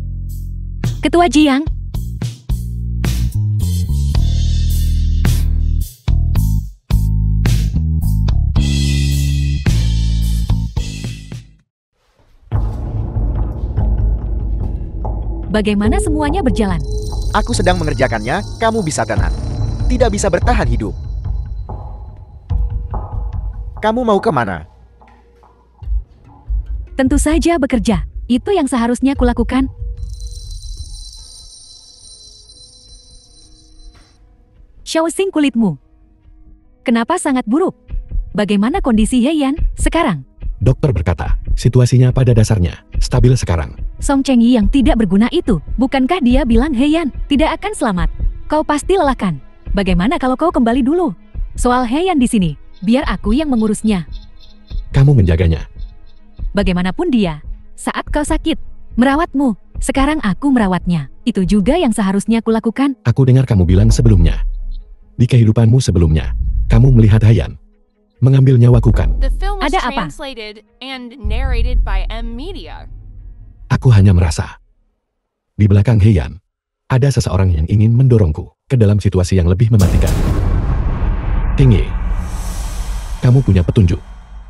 S1: Ketua Jiang. Bagaimana semuanya berjalan?
S3: Aku sedang mengerjakannya, kamu bisa tenang. Tidak bisa bertahan hidup. Kamu mau kemana?
S1: Tentu saja bekerja. Itu yang seharusnya kulakukan. Xiaoxing kulitmu. Kenapa sangat buruk? Bagaimana kondisi Heian sekarang?
S2: Dokter berkata, situasinya pada dasarnya stabil sekarang.
S1: Song Chengyi yang tidak berguna itu, bukankah dia bilang Heian tidak akan selamat? Kau pasti lelahkan. Bagaimana kalau kau kembali dulu? Soal Heian di sini, biar aku yang mengurusnya.
S2: Kamu menjaganya.
S1: Bagaimanapun dia, saat kau sakit, merawatmu. Sekarang aku merawatnya. Itu juga yang seharusnya kulakukan.
S2: Aku dengar kamu bilang sebelumnya. Di kehidupanmu sebelumnya, kamu melihat Heian mengambil nyawaku kan?
S4: The film was
S1: Ada apa?
S4: translated and narrated by M Media.
S2: Aku hanya merasa di belakang Heian ada seseorang yang ingin mendorongku ke dalam situasi yang lebih mematikan. Tinggi, kamu punya petunjuk.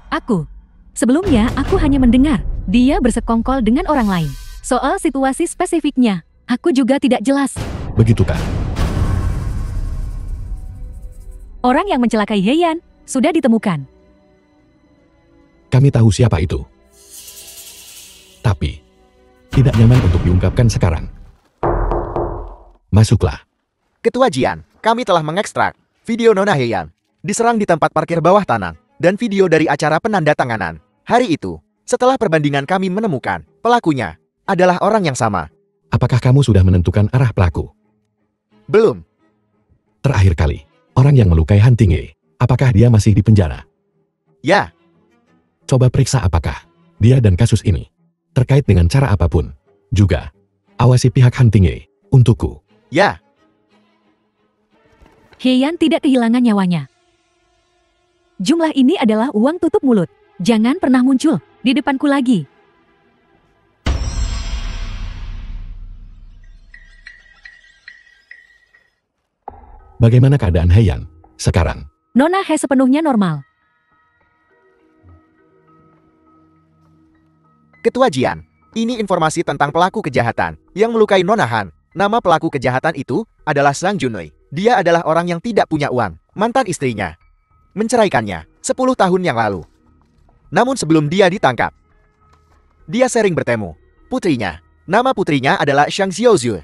S1: Aku. Sebelumnya aku hanya mendengar dia bersekongkol dengan orang lain. Soal situasi spesifiknya, aku juga tidak jelas.
S2: Begitukah?
S1: Orang yang mencelakai Heian sudah ditemukan.
S2: Kami tahu siapa itu. Tapi tidak nyaman untuk diungkapkan sekarang. Masuklah.
S3: Ketua Jian, kami telah mengekstrak video Nona Heian diserang di tempat parkir bawah tanah dan video dari acara penandatanganan. Hari itu, setelah perbandingan kami menemukan pelakunya adalah orang yang sama.
S2: Apakah kamu sudah menentukan arah pelaku?
S3: Belum.
S2: Terakhir kali, orang yang melukai Han Tingye, apakah dia masih di penjara?
S3: Ya,
S2: Coba periksa apakah dia dan kasus ini terkait dengan cara apapun. Juga, awasi pihak Han Tingye untukku.
S3: ya.
S1: Heian tidak kehilangan nyawanya. Jumlah ini adalah uang tutup mulut. Jangan pernah muncul di depanku lagi.
S2: Bagaimana keadaan Heian sekarang?
S1: Nona He sepenuhnya normal.
S3: Ketua Jian, ini informasi tentang pelaku kejahatan yang melukai Nona Han. Nama pelaku kejahatan itu adalah Zhang Junwei. Dia adalah orang yang tidak punya uang. Mantan istrinya menceraikannya 10 tahun yang lalu. Namun sebelum dia ditangkap, dia sering bertemu putrinya. Nama putrinya adalah Shang Xiaozhu.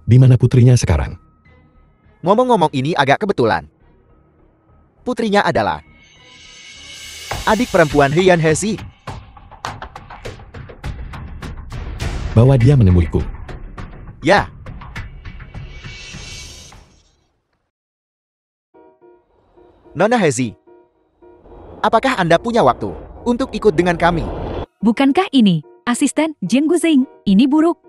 S2: Di mana putrinya sekarang?
S3: Ngomong-ngomong ini agak kebetulan. Putrinya adalah adik perempuan Heian Hezi.
S2: Bawa dia menemuiku.
S3: Ya. Nona Hezi, apakah Anda punya waktu untuk ikut dengan kami?
S1: Bukankah ini asisten Jin Guzing? Ini buruk.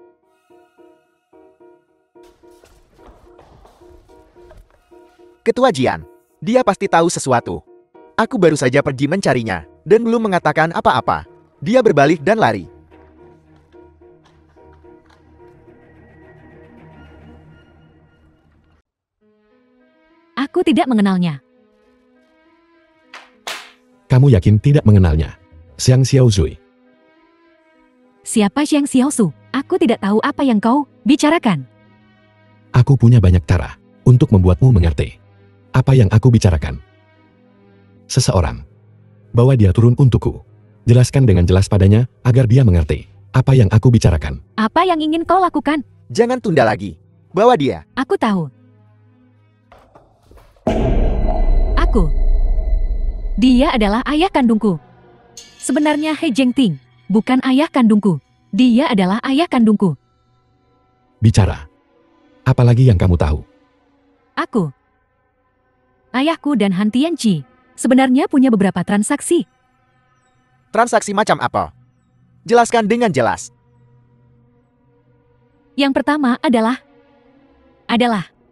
S3: Ketua Jian, dia pasti tahu sesuatu. Aku baru saja pergi mencarinya dan belum mengatakan apa-apa. Dia berbalik dan lari.
S1: Aku tidak mengenalnya.
S2: Kamu yakin tidak mengenalnya? Xiang Xiaozui.
S1: Siapa Xiang Xiaosu? Aku tidak tahu apa yang kau bicarakan.
S2: Aku punya banyak cara untuk membuatmu mengerti apa yang aku bicarakan. Seseorang, bawa dia turun untukku. Jelaskan dengan jelas padanya agar dia mengerti apa yang aku bicarakan.
S1: Apa yang ingin kau lakukan?
S3: Jangan tunda lagi. Bawa dia.
S1: Aku tahu. Aku. Dia adalah ayah kandungku. Sebenarnya He Jengting bukan ayah kandungku. Dia adalah ayah kandungku.
S2: Bicara. Apalagi yang kamu tahu?
S1: Aku. Ayahku dan Han Tianqi sebenarnya punya beberapa transaksi.
S3: Transaksi macam apa? Jelaskan dengan jelas.
S1: Yang pertama adalah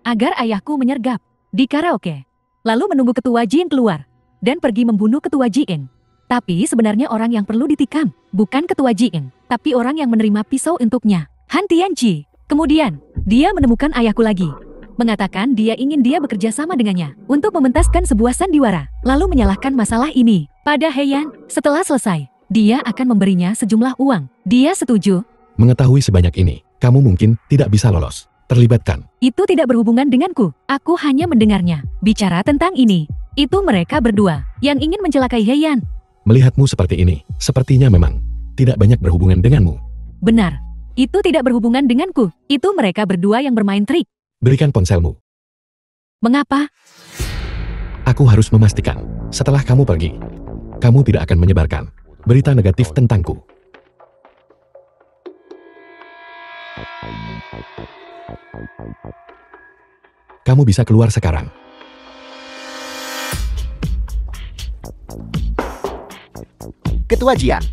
S1: agar ayahku menyergap di karaoke, lalu menunggu ketua Jin keluar dan pergi membunuh ketua Jin. Tapi sebenarnya orang yang perlu ditikam bukan ketua Jin, tapi orang yang menerima pisau untuknya, Han Tianji. Kemudian, dia menemukan ayahku lagi. Mengatakan dia ingin dia bekerja sama dengannya untuk mementaskan sebuah sandiwara, lalu menyalahkan masalah ini pada Heian. Setelah selesai, dia akan memberinya sejumlah uang. Dia setuju.
S2: Mengetahui sebanyak ini, kamu mungkin tidak bisa lolos. Terlibatkan.
S1: Itu tidak berhubungan denganku. Aku hanya mendengarnya bicara tentang ini. Itu mereka berdua yang ingin mencelakai Heian.
S2: Melihatmu seperti ini, sepertinya memang tidak banyak berhubungan denganmu.
S1: Benar. Itu tidak berhubungan denganku. Itu mereka berdua yang bermain trik.
S2: Berikan ponselmu.
S1: Mengapa?
S2: Aku harus memastikan, setelah kamu pergi, kamu tidak akan menyebarkan berita negatif tentangku. Kamu bisa keluar sekarang.
S3: Ketua Jian,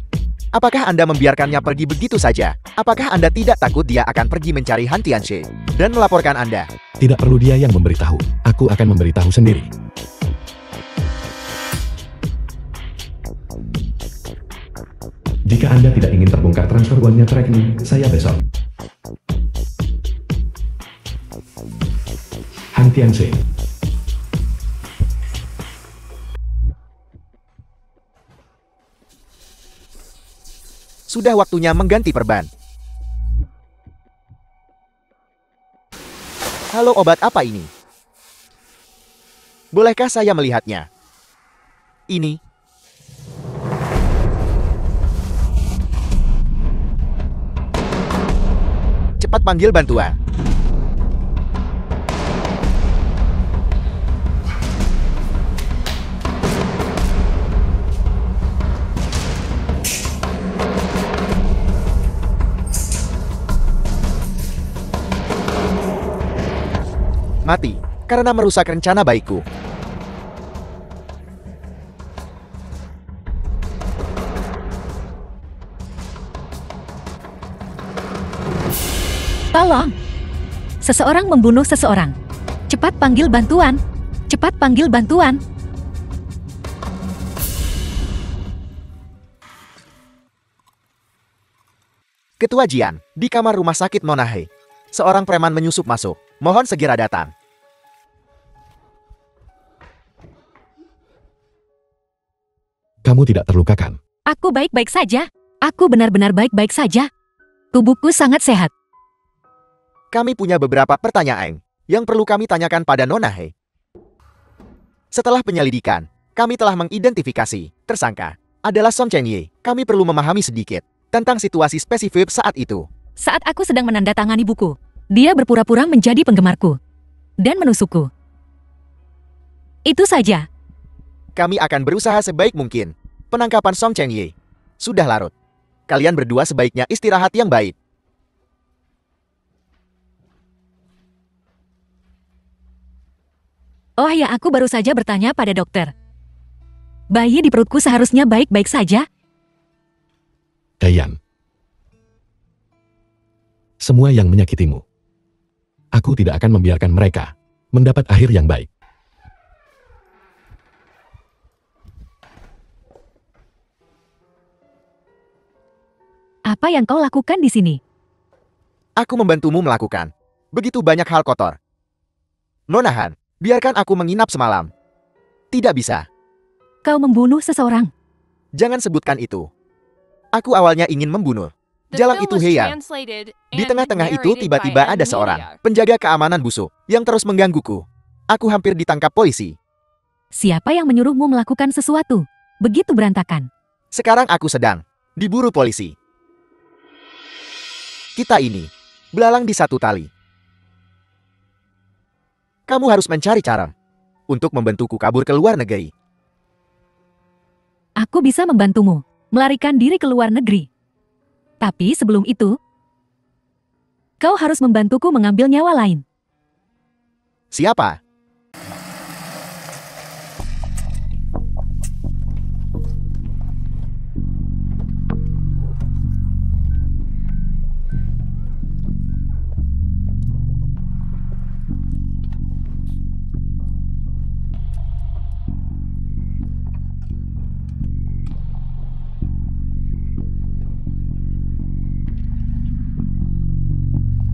S3: apakah Anda membiarkannya pergi begitu saja? Apakah Anda tidak takut dia akan pergi mencari Han Tianxie dan melaporkan Anda?
S2: Tidak perlu dia yang memberitahu, aku akan memberitahu sendiri. Jika Anda tidak ingin terbongkar transfer uangnya tracking, saya besok. Han Tianxie.
S3: Sudah waktunya mengganti perban. Halo, obat apa ini? Bolehkah saya melihatnya? Ini. Cepat panggil bantuan. Mati, karena merusak rencana baikku.
S1: Tolong. Seseorang membunuh seseorang. Cepat panggil bantuan. Cepat panggil bantuan.
S3: Ketua Jian, di kamar rumah sakit Monahe. Seorang preman menyusup masuk. Mohon segera datang.
S2: Kamu tidak terluka kan?
S1: Aku baik-baik saja. Aku benar-benar baik-baik saja. Tubuhku sangat sehat.
S3: Kami punya beberapa pertanyaan yang perlu kami tanyakan pada Nona He. Setelah penyelidikan, kami telah mengidentifikasi tersangka adalah Song Chengye. Kami perlu memahami sedikit tentang situasi spesifik saat itu.
S1: Saat aku sedang menandatangani buku, dia berpura-pura menjadi penggemarku dan menusukku. Itu saja.
S3: Kami akan berusaha sebaik mungkin. Penangkapan Song Chengye sudah larut. Kalian berdua sebaiknya istirahat yang baik.
S1: Oh ya, aku baru saja bertanya pada dokter. Bayi di perutku seharusnya baik-baik saja.
S2: Dayan. Semua yang menyakitimu, aku tidak akan membiarkan mereka mendapat akhir yang baik.
S1: Apa yang kau lakukan di sini?
S3: Aku membantumu melakukan begitu banyak hal kotor. Nona Han, biarkan aku menginap semalam. Tidak bisa.
S1: Kau membunuh seseorang.
S3: Jangan sebutkan itu. Aku awalnya ingin membunuh. Jalan itu Heian. Di tengah-tengah itu tiba-tiba ada seorang penjaga keamanan busuk yang terus menggangguku. Aku hampir ditangkap polisi.
S1: Siapa yang menyuruhmu melakukan sesuatu begitu berantakan?
S3: Sekarang aku sedang diburu polisi. Kita ini belalang di satu tali. Kamu harus mencari cara untuk membantuku kabur ke luar negeri.
S1: Aku bisa membantumu melarikan diri ke luar negeri. Tapi sebelum itu, kau harus membantuku mengambil nyawa lain.
S3: Siapa?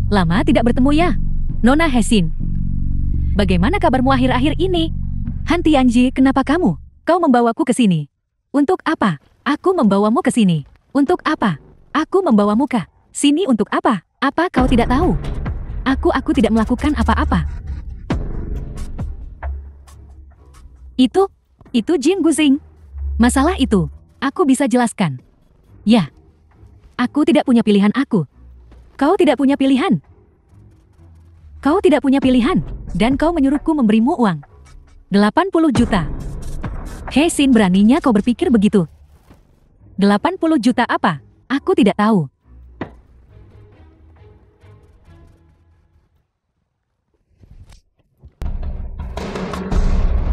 S1: Lama tidak bertemu ya, Nona Hesin. Bagaimana kabarmu akhir-akhir ini? Han Tianji, kenapa kamu? Kau membawaku ke sini. Untuk apa? Aku membawamu ke sini. Untuk apa? Aku membawamu ke sini untuk apa? Apa kau tidak tahu? Aku tidak melakukan apa-apa. Itu Jin Guzing. Masalah itu, aku bisa jelaskan. Ya, aku tidak punya pilihan aku. Kau tidak punya pilihan. Kau tidak punya pilihan, dan kau menyuruhku memberimu uang. 80 juta. Hesin, beraninya kau berpikir begitu. 80 juta apa? Aku tidak tahu.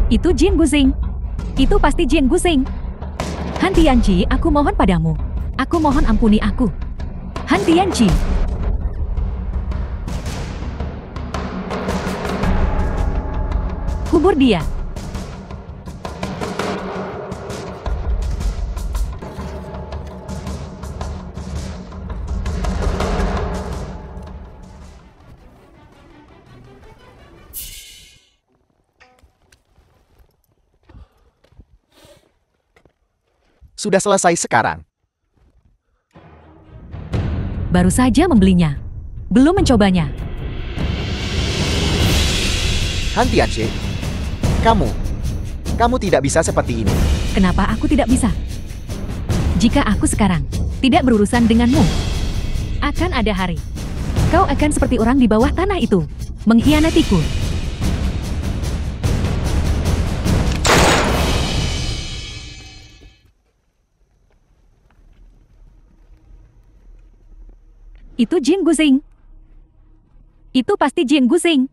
S1: Itu Jin Guzing. Itu pasti Jin Guzing. Han Tianji, aku mohon padamu. Aku mohon ampuni aku. Han Tianji. Kubur dia.
S3: Sudah selesai sekarang.
S1: Baru saja membelinya. Belum mencobanya.
S3: Han Tianji, kamu tidak bisa seperti ini.
S1: Kenapa aku tidak bisa? Jika aku sekarang tidak berurusan denganmu, akan ada hari kau akan seperti orang di bawah tanah itu, mengkhianatiku. Itu Jin Guzing. Itu pasti Jin Guzing.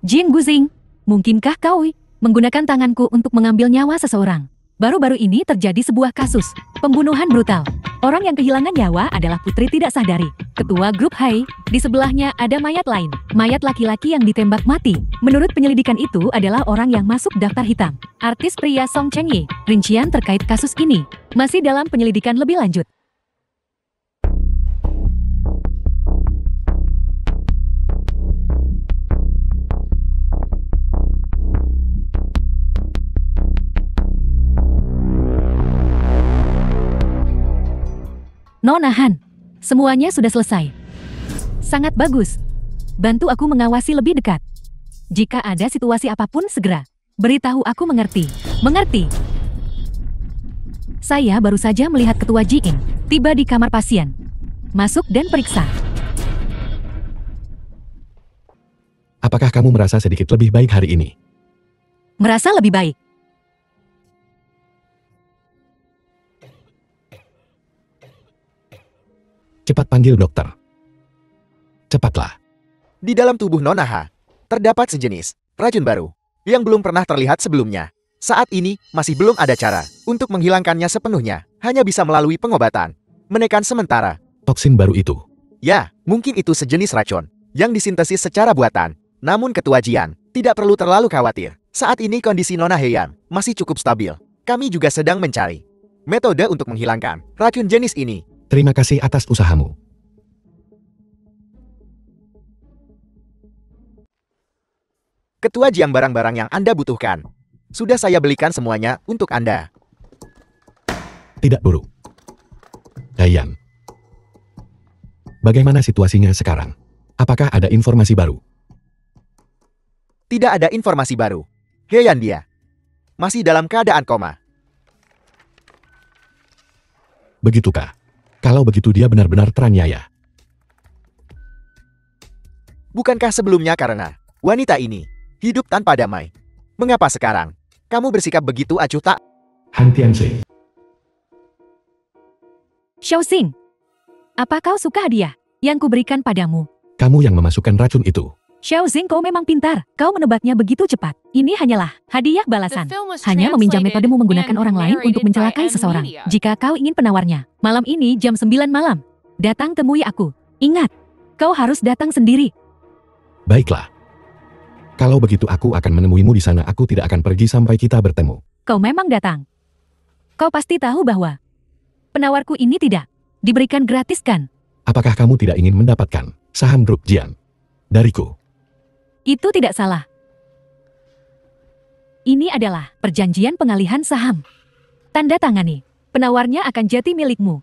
S1: Jin Guzing, mungkinkah kau menggunakan tanganku untuk mengambil nyawa seseorang? Baru-baru ini terjadi sebuah kasus pembunuhan brutal. Orang yang kehilangan nyawa adalah putri tidak sadari. Ketua grup Hai, di sebelahnya ada mayat lain. Mayat laki-laki yang ditembak mati. Menurut penyelidikan itu adalah orang yang masuk daftar hitam. Artis pria Song Cheng-yi. Rincian terkait kasus ini masih dalam penyelidikan lebih lanjut. Nona Han, semuanya sudah selesai. Sangat bagus. Bantu aku mengawasi lebih dekat. Jika ada situasi apapun segera beritahu aku, mengerti? Mengerti? Saya baru saja melihat Ketua Ji In tiba di kamar pasien. Masuk dan periksa.
S2: Apakah kamu merasa sedikit lebih baik hari ini?
S1: Merasa lebih baik.
S2: Cepat panggil dokter. Cepatlah.
S3: Di dalam tubuh Nona Ha, terdapat sejenis racun baru yang belum pernah terlihat sebelumnya. Saat ini masih belum ada cara untuk menghilangkannya sepenuhnya, hanya bisa melalui pengobatan. Menekan sementara.
S2: Toksin baru itu.
S3: Ya, mungkin itu sejenis racun yang disintesis secara buatan. Namun Ketua Jian tidak perlu terlalu khawatir. Saat ini kondisi Nona Heian masih cukup stabil. Kami juga sedang mencari metode untuk menghilangkan racun jenis ini.
S2: Terima kasih atas usahamu.
S3: Ketua Jiang, barang-barang yang Anda butuhkan sudah saya belikan semuanya untuk Anda.
S2: Tidak buruk. Dayan. Bagaimana situasinya sekarang? Apakah ada informasi baru?
S3: Tidak ada informasi baru. Heian dia masih dalam keadaan koma.
S2: Begitukah? Kalau begitu dia benar-benar teraniaya.
S3: Bukankah sebelumnya karena wanita ini hidup tanpa damai? Mengapa sekarang kamu bersikap begitu acuh tak?
S2: Han Tianzi.
S1: Xiaoxing, apa kau suka hadiah yang kuberikan padamu?
S2: Kamu yang memasukkan racun itu.
S1: Xiaoxing, kau memang pintar. Kau menebaknya begitu cepat. Ini hanyalah hadiah balasan.
S4: The film was
S1: Hanya meminjam
S4: translated
S1: metodemu menggunakan
S4: and
S1: orang lain untuk
S4: narrated
S1: mencelakai
S4: by
S1: seseorang.
S4: M-Media.
S1: Jika kau ingin penawarnya, malam ini jam 9 malam. Datang temui aku. Ingat, kau harus datang sendiri.
S2: Baiklah. Kalau begitu aku akan menemuimu di sana. Aku tidak akan pergi sampai kita bertemu.
S1: Kau memang datang. Kau pasti tahu bahwa penawarku ini tidak diberikan gratis, kan?
S2: Apakah kamu tidak ingin mendapatkan saham grup Jian? Dariku.
S1: Itu tidak salah. Ini adalah perjanjian pengalihan saham. Tanda tangani. Penawarnya akan jadi milikmu.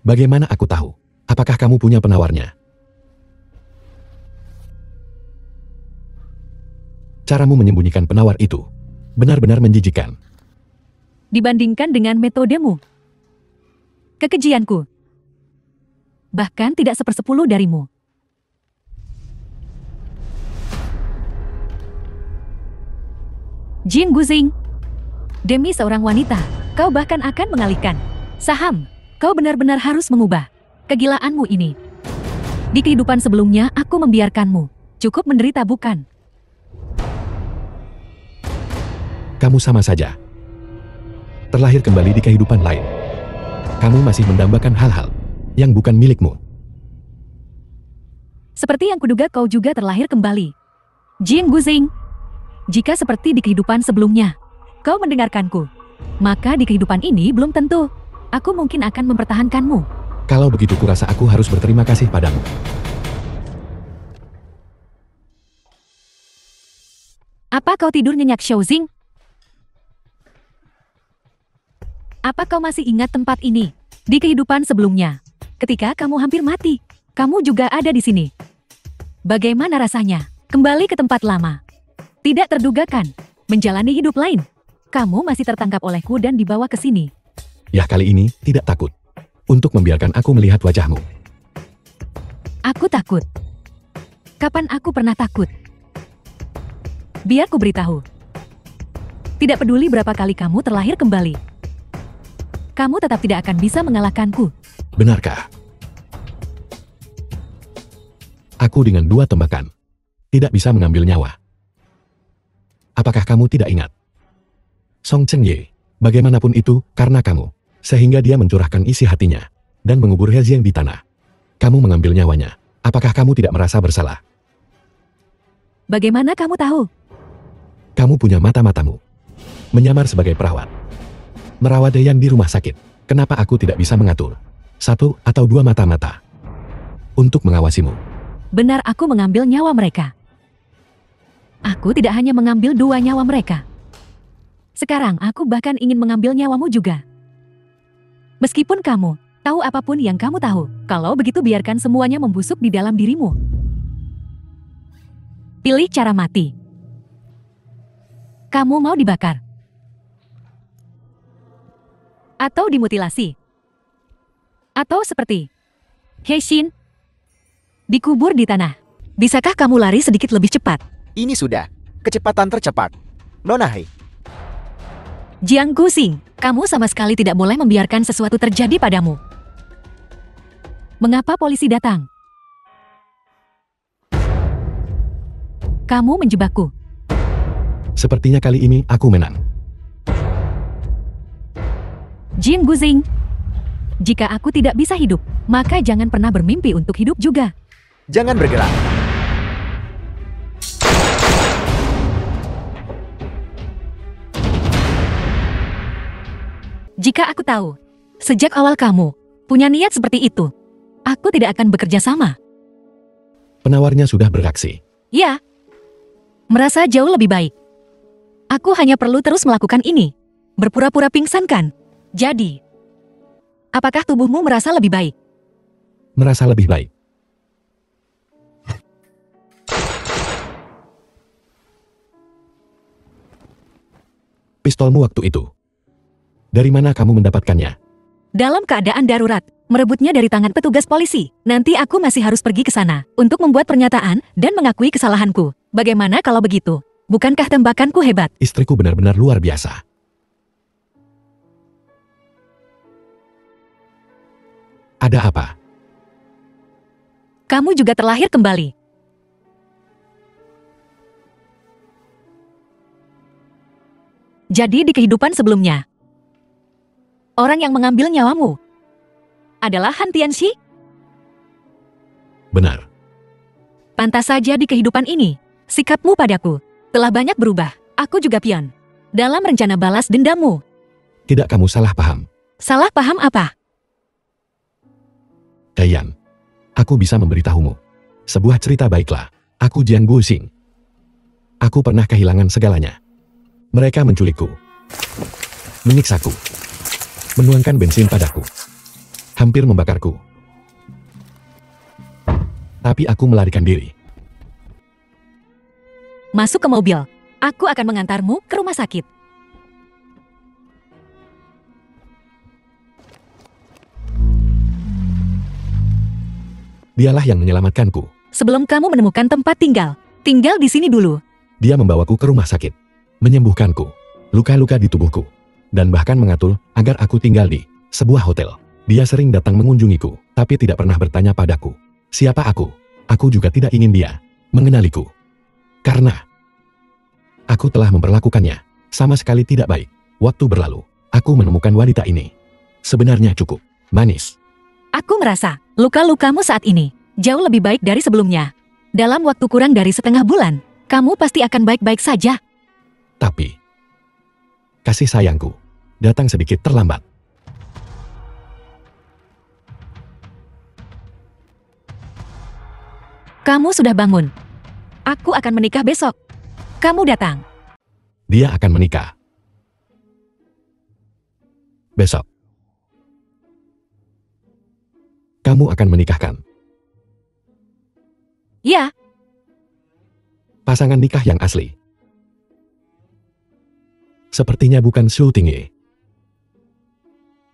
S2: Bagaimana aku tahu? Apakah kamu punya penawarnya? Caramu menyembunyikan penawar itu benar-benar menjijikkan.
S1: Dibandingkan dengan metodemu. Kekejianku. Bahkan tidak 1/10 darimu. Jin Guzing. Demi seorang wanita, kau bahkan akan mengalihkan saham. Kau benar-benar harus mengubah kegilaanmu ini. Di kehidupan sebelumnya, aku membiarkanmu. Cukup menderita, bukan?
S2: Kamu sama saja. Terlahir kembali di kehidupan lain. Kamu masih mendambakan hal-hal yang bukan milikmu.
S1: Seperti yang kuduga, kau juga terlahir kembali. Jin Guzing. Jika seperti di kehidupan sebelumnya, kau mendengarkanku, maka di kehidupan ini belum tentu. Aku mungkin akan mempertahankanmu.
S2: Kalau begitu kurasa aku harus berterima kasih padamu.
S1: Apa kau tidur nyenyak, Xiaozing? Apa kau masih ingat tempat ini? Di kehidupan sebelumnya, ketika kamu hampir mati, kamu juga ada di sini. Bagaimana rasanya kembali ke tempat lama? Tidak terdugakan, menjalani hidup lain. Kamu masih tertangkap olehku dan dibawa ke sini.
S2: Ya, kali ini tidak takut untuk membiarkan aku melihat wajahmu.
S1: Aku takut. Kapan aku pernah takut? Biar ku beritahu. Tidak peduli berapa kali kamu terlahir kembali, kamu tetap tidak akan bisa mengalahkanku.
S2: Benarkah? Aku dengan 2 tembakan tidak bisa mengambil nyawa. Apakah kamu tidak ingat? Song Cheng Ye, bagaimanapun itu karena kamu, sehingga dia mencurahkan isi hatinya dan mengubur He Jiang di tanah. Kamu mengambil nyawanya. Apakah kamu tidak merasa bersalah?
S1: Bagaimana kamu tahu?
S2: Kamu punya mata-matamu. Menyamar sebagai perawat. Merawat Deyan di rumah sakit. Kenapa aku tidak bisa mengatur 1 atau 2 mata-mata untuk mengawasimu?
S1: Benar, aku mengambil nyawa mereka. Aku tidak hanya mengambil 2 nyawa mereka. Sekarang aku bahkan ingin mengambil nyawamu juga. Meskipun kamu tahu apapun yang kamu tahu, kalau begitu biarkan semuanya membusuk di dalam dirimu. Pilih cara mati. Kamu mau dibakar? Atau dimutilasi? Atau seperti He Xin, dikubur di tanah? Bisakah kamu lari sedikit lebih cepat?
S3: Ini sudah kecepatan tercepat. Nona Hei.
S1: Jiang Guzing, kamu sama sekali tidak boleh membiarkan sesuatu terjadi padamu. Mengapa polisi datang? Kamu menjebakku.
S2: Sepertinya kali ini aku menang.
S1: Jin Guzing, jika aku tidak bisa hidup, maka jangan pernah bermimpi untuk hidup juga.
S3: Jangan bergerak.
S1: Jika aku tahu, sejak awal kamu punya niat seperti itu, aku tidak akan bekerja sama.
S2: Penawarnya sudah bereaksi.
S1: Ya, merasa jauh lebih baik. Aku hanya perlu terus melakukan ini. Berpura-pura pingsan kan? Jadi, apakah tubuhmu merasa lebih baik?
S2: Merasa lebih baik. Pistolmu waktu itu. Dari mana kamu mendapatkannya?
S1: Dalam keadaan darurat, merebutnya dari tangan petugas polisi. Nanti aku masih harus pergi ke sana untuk membuat pernyataan dan mengakui kesalahanku. Bagaimana kalau begitu? Bukankah tembakanku hebat?
S2: Istriku benar-benar luar biasa. Ada apa?
S1: Kamu juga terlahir kembali. Jadi di kehidupan sebelumnya, orang yang mengambil nyawamu adalah Han Tianxi?
S2: Benar.
S1: Pantas saja di kehidupan ini, sikapmu padaku telah banyak berubah. Aku juga pion dalam rencana balas dendammu.
S2: Tidak, kamu salah paham.
S1: Salah paham apa?
S2: Heyan, aku bisa memberitahumu. Sebuah cerita baiklah. Aku Jiang Guxing. Aku pernah kehilangan segalanya. Mereka menculikku, menyiksaku, menuangkan bensin padaku, hampir membakarku. Tapi aku melarikan diri.
S1: Masuk ke mobil. Aku akan mengantarmu ke rumah sakit.
S2: Dialah yang menyelamatkanku.
S1: Sebelum kamu menemukan tempat tinggal di sini dulu.
S2: Dia membawaku ke rumah sakit, menyembuhkanku, luka-luka di tubuhku, dan bahkan mengatur agar aku tinggal di sebuah hotel. Dia sering datang mengunjungiku, tapi tidak pernah bertanya padaku, siapa aku? Aku juga tidak ingin dia mengenaliku. Karena aku telah memperlakukannya sama sekali tidak baik. Waktu berlalu, aku menemukan wanita ini. Sebenarnya cukup manis.
S1: Aku merasa luka-lukamu saat ini jauh lebih baik dari sebelumnya. Dalam waktu kurang dari setengah bulan, kamu pasti akan baik-baik saja.
S2: Tapi kasih sayangku datang sedikit terlambat.
S1: Kamu sudah bangun. Aku akan menikah besok. Kamu datang.
S2: Dia akan menikah besok. Kamu akan menikahkan
S1: Ya,
S2: pasangan nikah yang asli. Sepertinya bukan Su Tingyi.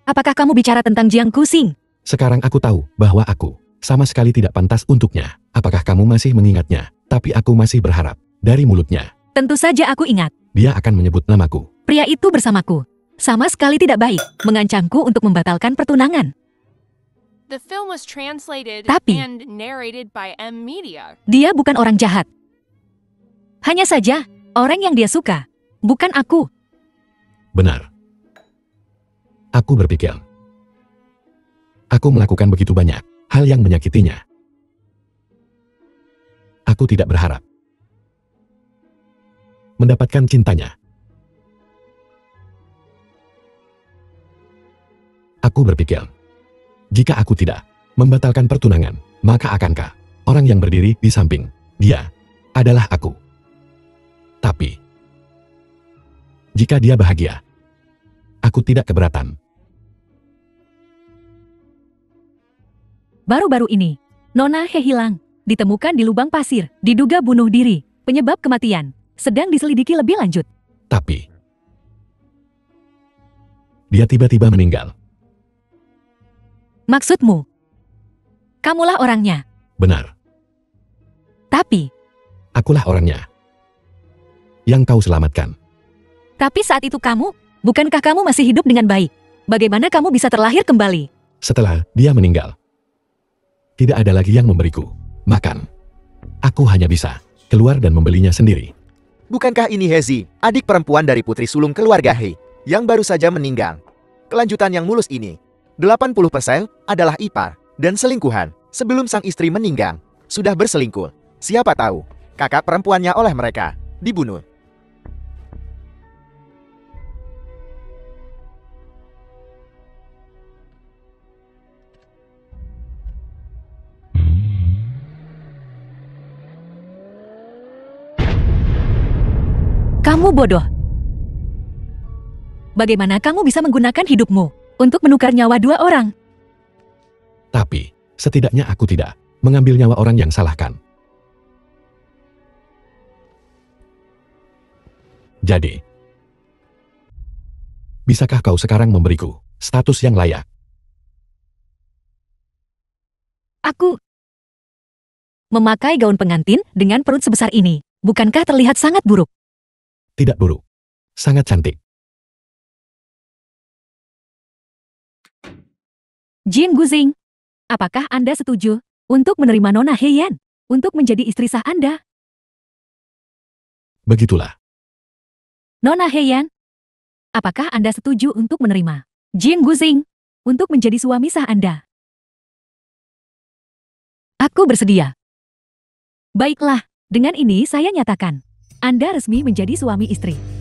S1: apakah kamu bicara tentang Jiang Guxing?
S2: Sekarang aku tahu bahwa aku sama sekali tidak pantas untuknya. Apakah kamu masih mengingatnya? Tapi aku masih berharap dari mulutnya.
S1: Tentu saja aku ingat.
S2: Dia akan menyebut namaku.
S1: Pria itu bersamaku. Sama sekali tidak baik. Mengancamku untuk membatalkan pertunangan.
S4: The film was translated
S1: Tapi-
S4: and narrated by M Media.
S1: Dia bukan orang jahat. Hanya saja, orang yang dia suka. Bukan aku.
S2: Benar. Aku berpikir. Aku melakukan begitu banyak hal yang menyakitinya. Aku tidak berharap mendapatkan cintanya. Aku berpikir, jika aku tidak membatalkan pertunangan, maka akankah orang yang berdiri di samping dia adalah aku? Tapi, jika dia bahagia, aku tidak keberatan.
S1: Baru-baru ini, Nona He hilang. Ditemukan di lubang pasir. Diduga bunuh diri. Penyebab kematian sedang diselidiki lebih lanjut.
S2: Tapi, dia tiba-tiba meninggal.
S1: Maksudmu? Kamulah orangnya.
S2: Benar,
S1: Tapi
S2: akulah orangnya yang kau selamatkan.
S1: saat itu kamu, bukankah kamu masih hidup dengan baik? Bagaimana kamu bisa terlahir kembali?
S2: Setelah dia meninggal, tidak ada lagi yang memberiku makan. Aku hanya bisa keluar dan membelinya sendiri.
S3: Bukankah ini Hezi, adik perempuan dari putri sulung keluarga He, yang baru saja meninggal? Kelanjutan yang mulus ini, 80% adalah ipar dan selingkuhan. Sebelum sang istri meninggal, sudah berselingkuh. Siapa tahu, kakak perempuannya oleh mereka dibunuh.
S1: Kamu bodoh. Bagaimana kamu bisa menggunakan hidupmu untuk menukar nyawa dua orang?
S2: Tapi, setidaknya aku tidak mengambil nyawa orang yang salahkan. Jadi, bisakah kau sekarang memberiku status yang layak?
S1: Aku memakai gaun pengantin dengan perut sebesar ini. Bukankah terlihat sangat buruk?
S2: Tidak buruk. Sangat cantik.
S1: Jiang Guxing, apakah Anda setuju untuk menerima Nona Heian untuk menjadi istri sah Anda?
S2: Begitulah.
S1: Nona Heian, apakah Anda setuju untuk menerima Jiang Guxing untuk menjadi suami sah Anda? Aku bersedia. Baiklah, dengan ini saya nyatakan, Anda resmi menjadi suami istri.